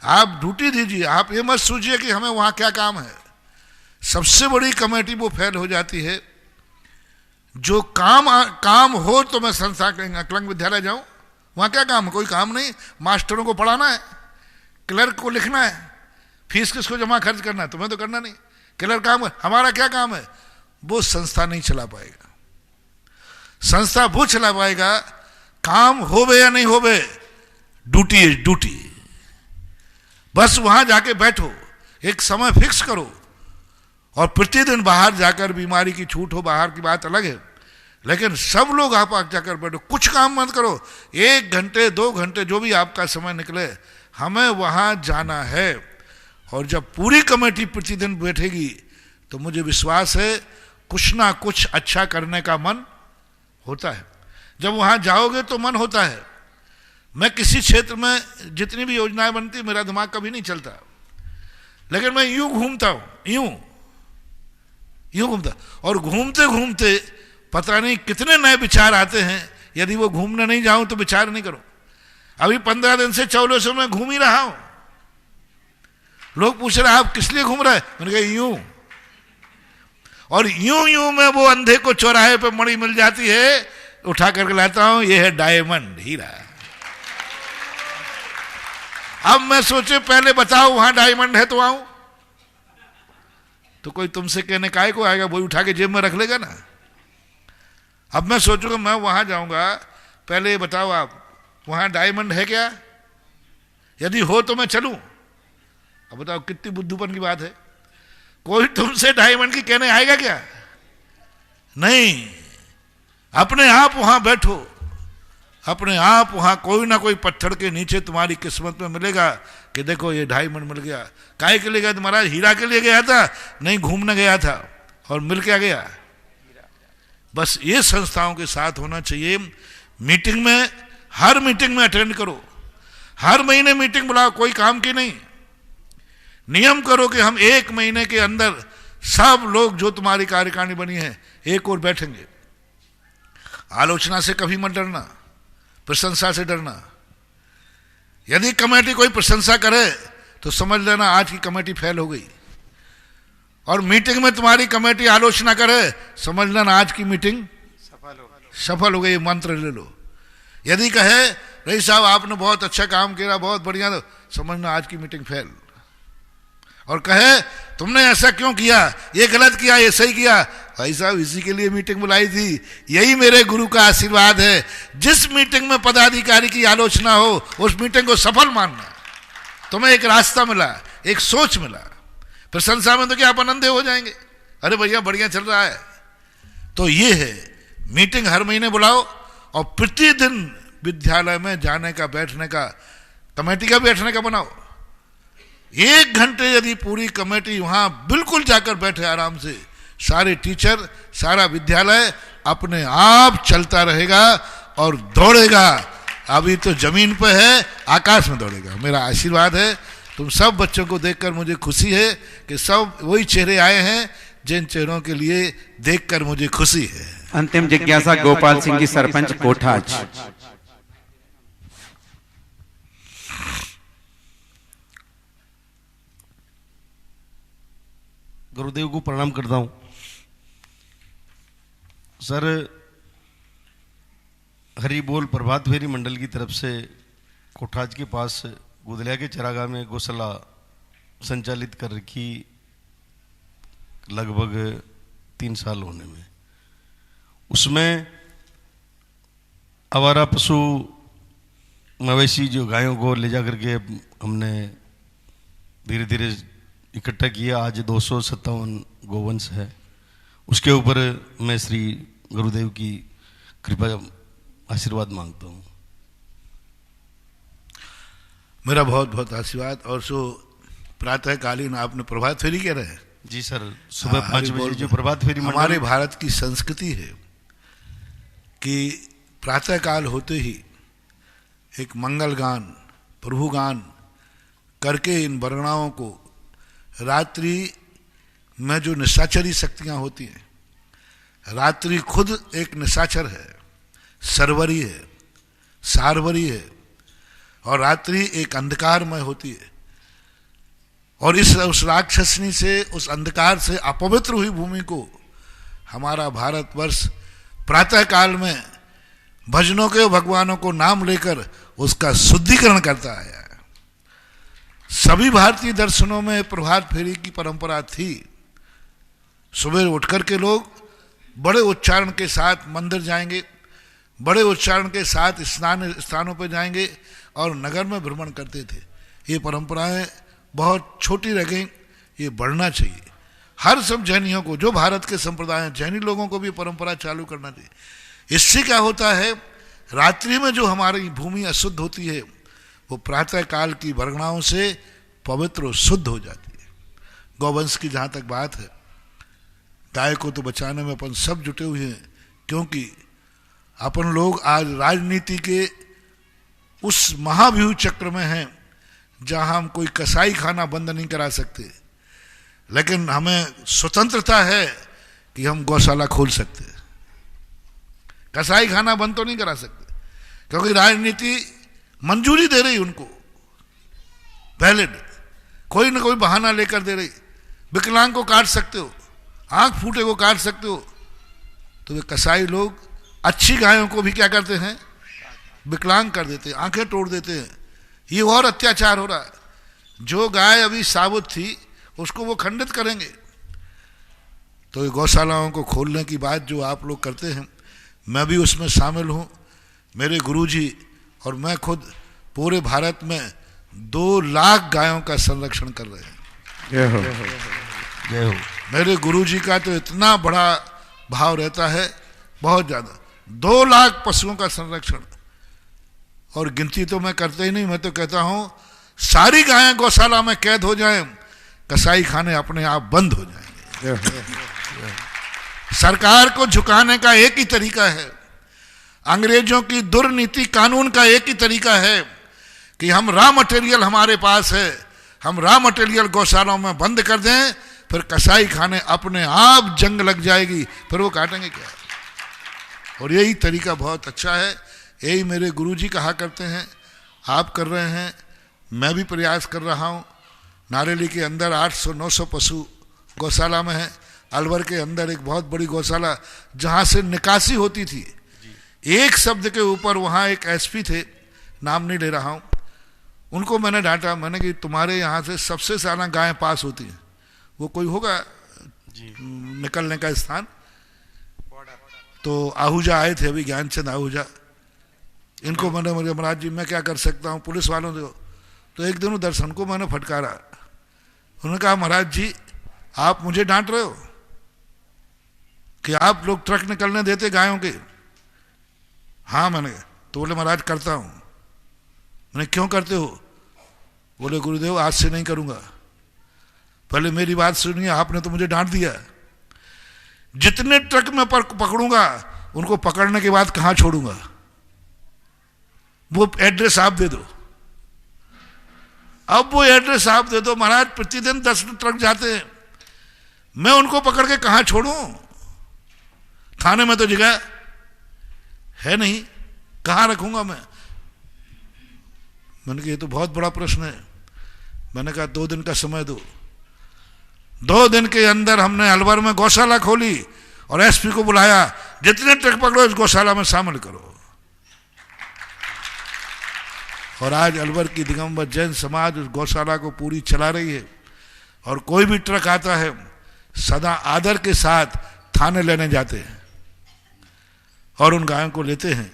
आप ड्यूटी दीजिए, आप ये मत सोचिए कि हमें वहां क्या काम है। सबसे बड़ी कमेटी वो फेल हो जाती है जो काम हो तो मैं संस्था एकलंग विद्यालय जाऊं, वहां क्या काम है, कोई काम नहीं। मास्टरों को पढ़ाना है, क्लर्क को लिखना है, फीस किसको जमा खर्च करना है, तुम्हें तो करना नहीं, क्लर्क काम है। हमारा क्या काम है, वो संस्था नहीं चला पाएगा। संस्था वो चला पाएगा काम होवे या नहीं होवे, ड्यूटी इज ड्यूटी। बस वहां जाके बैठो, एक समय फिक्स करो और प्रतिदिन बाहर जाकर, बीमारी की छूट हो बाहर की बात अलग है, लेकिन सब लोग आप जाकर बैठो, कुछ काम मत करो। 1 घंटे 2 घंटे जो भी आपका समय निकले, हमें वहां जाना है। और जब पूरी कमेटी प्रतिदिन बैठेगी तो मुझे विश्वास है कुछ ना कुछ अच्छा करने का मन होता है। जब वहां जाओगे तो मन होता है। मैं किसी क्षेत्र में जितनी भी योजनाएं बनती मेरा दिमाग कभी नहीं चलता, लेकिन मैं यूं घूमता हूं, यूं घूमता, और घूमते घूमते पता नहीं कितने नए विचार आते हैं। यदि वो घूमने नहीं जाऊं तो विचार नहीं करूं। अभी 15 दिन से चौलेश्वर में घूम ही रहा हूं। लोग पूछ रहे आप किस लिए घूम रहे हैं? मैंने कहा यूं। और यूं में वो अंधे को चौराहे पे मणि मिल जाती है, उठा करके लाता हूं, ये है डायमंड, हीरा। अब मैं सोचे पहले बताओ वहां डायमंड है तो आऊं। तो कोई तुमसे कहने काहे को आएगा, वही उठा के जेब में रख लेगा ना। अब मैं सोचूंगा मैं वहां जाऊंगा, पहले बताओ आप वहां डायमंड है क्या? यदि हो तो मैं चलूं। अब बताओ कितनी बुद्धूपन की बात है। कोई तुमसे डायमंड की कहने आएगा क्या? नहीं। अपने आप वहां बैठो, अपने आप वहां कोई ना कोई पत्थर के नीचे तुम्हारी किस्मत में मिलेगा कि देखो ये डायमंड मिल गया। काहे के लिए गया? तुम्हारा हीरा के लिए गया था? नहीं, घूमने गया था। और मिल क्या गया? बस ये संस्थाओं के साथ होना चाहिए। मीटिंग में, हर मीटिंग में अटेंड करो, हर महीने मीटिंग बुलाओ, कोई काम की नहीं। नियम करो कि हम 1 महीने के अंदर सब लोग जो तुम्हारी कार्यकारिणी बनी है एक और बैठेंगे। आलोचना से कभी मत डरना, प्रशंसा से डरना। यदि कमेटी कोई प्रशंसा करे तो समझ लेना आज की कमेटी फेल हो गई। और मीटिंग में तुम्हारी कमेटी आलोचना करे, समझ लेना आज की मीटिंग सफल हो गई। मंत्र ले लो। यदि कहे रही साहब आपने बहुत अच्छा काम किया, बहुत बढ़िया, तो समझना आज की मीटिंग फेल। और कहे तुमने ऐसा क्यों किया, ये गलत किया, ये सही किया, भाई साहब इसी के लिए मीटिंग बुलाई थी। यही मेरे गुरु का आशीर्वाद है। जिस मीटिंग में पदाधिकारी की आलोचना हो उस मीटिंग को सफल मानना। तुम्हें एक रास्ता मिला, एक सोच मिला। प्रशंसा में तो क्या अपन अंधे हो जाएंगे, अरे भैया बढ़िया चल रहा है। तो ये है, मीटिंग हर महीने बुलाओ और प्रतिदिन विद्यालय में जाने का, बैठने का, कमेटी का बैठने का बनाओ। 1 घंटे यदि पूरी कमेटी वहां बिल्कुल जाकर बैठे आराम से, सारे टीचर, सारा विद्यालय अपने आप चलता रहेगा और दौड़ेगा। अभी तो जमीन पे है, आकाश में दौड़ेगा। मेरा आशीर्वाद है। तुम सब बच्चों को देखकर मुझे खुशी है कि सब वही चेहरे आए हैं जिन चेहरों के लिए देखकर मुझे खुशी है। अंतिम जिज्ञासा गोपाल सिंह जी, सरपंच कोठाज। गुरुदेव को प्रणाम करता हूं। सर, हरि बोल प्रभात फेरी मंडल की तरफ से कोठाज के पास गुदलिया के चरागाह में गौशाला संचालित कर रखी लगभग 3 साल होने में। उसमें आवारा पशु मवेशी जो गायों को ले जा करके हमने धीरे धीरे इकट्ठा किया। आज 257 गोवंश है। उसके ऊपर मैं श्री गुरुदेव की कृपा, आशीर्वाद मांगता हूँ। मेरा बहुत बहुत आशीर्वाद। और सो प्रातःकालीन आपने प्रभात फेरी कह रहे हैं? जी सर, सुबह 5 बजे जो प्रभात फेरी हमारे भारत की संस्कृति है कि प्रातःकाल होते ही एक मंगल गान, प्रभु गान करके इन वर्णाओं को, रात्रि में जो निशाचरी शक्तियां होती हैं, रात्रि खुद एक निशाचर है, सरवरी है, सारवरी है, और रात्रि एक अंधकारमय होती है। और उस राक्षसनी से, उस अंधकार से अपवित्र हुई भूमि को हमारा भारतवर्ष प्रातःकाल में भजनों के, भगवानों को नाम लेकर उसका शुद्धिकरण करता है। सभी भारतीय दर्शनों में प्रभात फेरी की परंपरा थी। सुबह उठकर के लोग बड़े उच्चारण के साथ मंदिर जाएंगे, बड़े उच्चारण के साथ स्नान स्थानों पर जाएंगे और नगर में भ्रमण करते थे। ये परंपराएं बहुत छोटी रह गई, ये बढ़ना चाहिए। हर सब जैनियों को, जो भारत के संप्रदाय, जैनी लोगों को भी परंपरा चालू करना चाहिए। इससे क्या होता है, रात्रि में जो हमारी भूमि अशुद्ध होती है वो प्रातःकाल की वर्गणाओं से पवित्र और शुद्ध हो जाती है। गौवंश की जहाँ तक बात है, गाय को तो बचाने में अपन सब जुटे हुए हैं, क्योंकि अपन लोग आज राजनीति के उस महाव्यूह चक्र में हैं जहां हम कोई कसाई खाना बंद नहीं करा सकते, लेकिन हमें स्वतंत्रता है कि हम गौशाला खोल सकते हैं। कसाई खाना बंद तो नहीं करा सकते, क्योंकि राजनीति मंजूरी दे रही उनको, वैलिड, कोई ना कोई बहाना लेकर दे रही। विकलांग को काट सकते हो, आंख फूटे को काट सकते हो, तो वे कसाई लोग अच्छी गायों को भी क्या करते हैं, विकलांग कर देते हैं, आंखें तोड़ देते हैं। ये और अत्याचार हो रहा है। जो गाय अभी साबुत थी उसको वो खंडित करेंगे। तो ये गौशालाओं को खोलने की बात जो आप लोग करते हैं, मैं भी उसमें शामिल हूँ। मेरे गुरुजी और मैं खुद पूरे भारत में 2 लाख गायों का संरक्षण कर रहे हैं। जय हो। जय हो। मेरे गुरुजी का तो इतना बड़ा भाव रहता है, बहुत ज्यादा, 2 लाख पशुओं का संरक्षण। और गिनती तो मैं करते ही नहीं, मैं तो कहता हूं सारी गायें गौशाला में कैद हो जाएं, कसाई खाने अपने आप बंद हो जाएंगे। सरकार को झुकाने का एक ही तरीका है, अंग्रेजों की दुर्नीति कानून का एक ही तरीका है कि हम रॉ मटेरियल हमारे पास है, हम रॉ मटेरियल गौशालाओं में बंद कर दें, फिर कसाई खाने अपने आप जंग लग जाएगी, फिर वो काटेंगे क्या। और यही तरीका बहुत अच्छा है, यही मेरे गुरुजी कहा करते हैं, आप कर रहे हैं, मैं भी प्रयास कर रहा हूँ। नारेली के अंदर 800-900 पशु गौशाला में है। अलवर के अंदर एक बहुत बड़ी गौशाला जहाँ से निकासी होती थी, एक शब्द के ऊपर वहाँ एक एसपी थे, नाम नहीं ले रहा हूँ, उनको मैंने डांटा, मैंने कि तुम्हारे यहाँ से सबसे ज़्यादा गायें पास होती हैं, वो कोई होगा निकलने का स्थान। तो आहूजा आए थे अभी, ज्ञानचंद आहूजा, इनको मैंने, मुझे महाराज जी मैं क्या कर सकता हूँ पुलिस वालों से। तो एक दिन दर्शन को मैंने फटकारा, उन्होंने कहा महाराज जी आप मुझे डांट रहे हो कि आप लोग ट्रक निकलने देते गायों के। हाँ मैंने, तो बोले महाराज करता हूँ। मैंने क्यों करते हो? बोले गुरुदेव आज से नहीं करूंगा। पहले मेरी बात सुनिए, आपने तो मुझे डांट दिया, जितने ट्रक में पकड़ूंगा उनको पकड़ने के बाद कहां छोड़ूंगा, वो एड्रेस आप दे दो। अब वो एड्रेस आप दे दो। महाराज प्रतिदिन 10 ट्रक जाते हैं, मैं उनको पकड़ के कहां छोड़ूं? थाने में तो जगह है नहीं, कहां रखूंगा मैं? मैंने कहा ये तो बहुत बड़ा प्रश्न है। मैंने कहा 2 दिन का समय दो। 2 दिन के अंदर हमने अलवर में गौशाला खोली और एसपी को बुलाया, जितने ट्रक पकड़ो इस गौशाला में शामिल करो। और आज अलवर की दिगंबर जैन समाज उस गौशाला को पूरी चला रही है। और कोई भी ट्रक आता है सदा आदर के साथ थाने लेने जाते हैं और उन गायों को लेते हैं।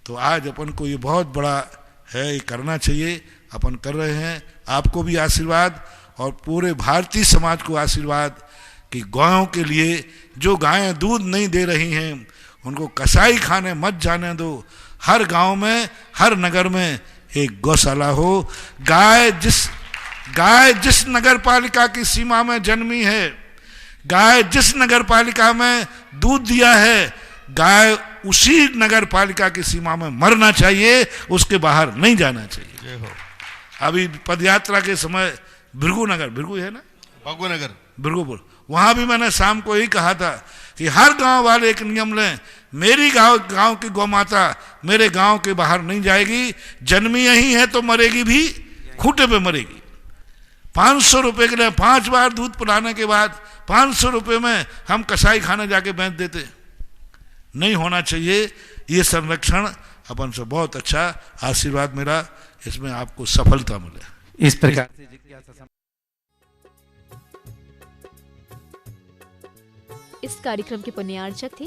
तो आज अपन को ये बहुत बड़ा है, ये करना चाहिए, अपन कर रहे हैं। आपको भी आशीर्वाद और पूरे भारतीय समाज को आशीर्वाद कि गायों के लिए जो गायें दूध नहीं दे रही हैं उनको कसाई खाने मत जाने दो। हर गांव में, हर नगर में एक गौशाला हो। गाय जिस नगर पालिका की सीमा में जन्मी है, गाय जिस नगर पालिका में दूध दिया है, गाय उसी नगर पालिका की सीमा में मरना चाहिए, उसके बाहर नहीं जाना चाहिए। अभी पदयात्रा के समय भृगु है ना, भृगुपुर, वहां भी मैंने शाम को यही कहा था कि हर गांव वाले एक नियम लें, मेरी गांव की गौ माता मेरे गांव के बाहर नहीं जाएगी, जन्मी यही है तो मरेगी भी खूंटे पे मरेगी। 500 रुपए के लिए 5 बार दूध पिलाने के बाद 500 रुपए में हम कसाई खाने जाके बेच देते। नहीं होना चाहिए। ये संरक्षण अपन से बहुत अच्छा आशीर्वाद मिला, इसमें आपको सफलता मिले। इस प्रकार से इस कार्यक्रम के पुण्यार्चक थे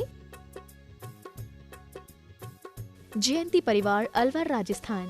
जयंती परिवार, अलवर, राजस्थान।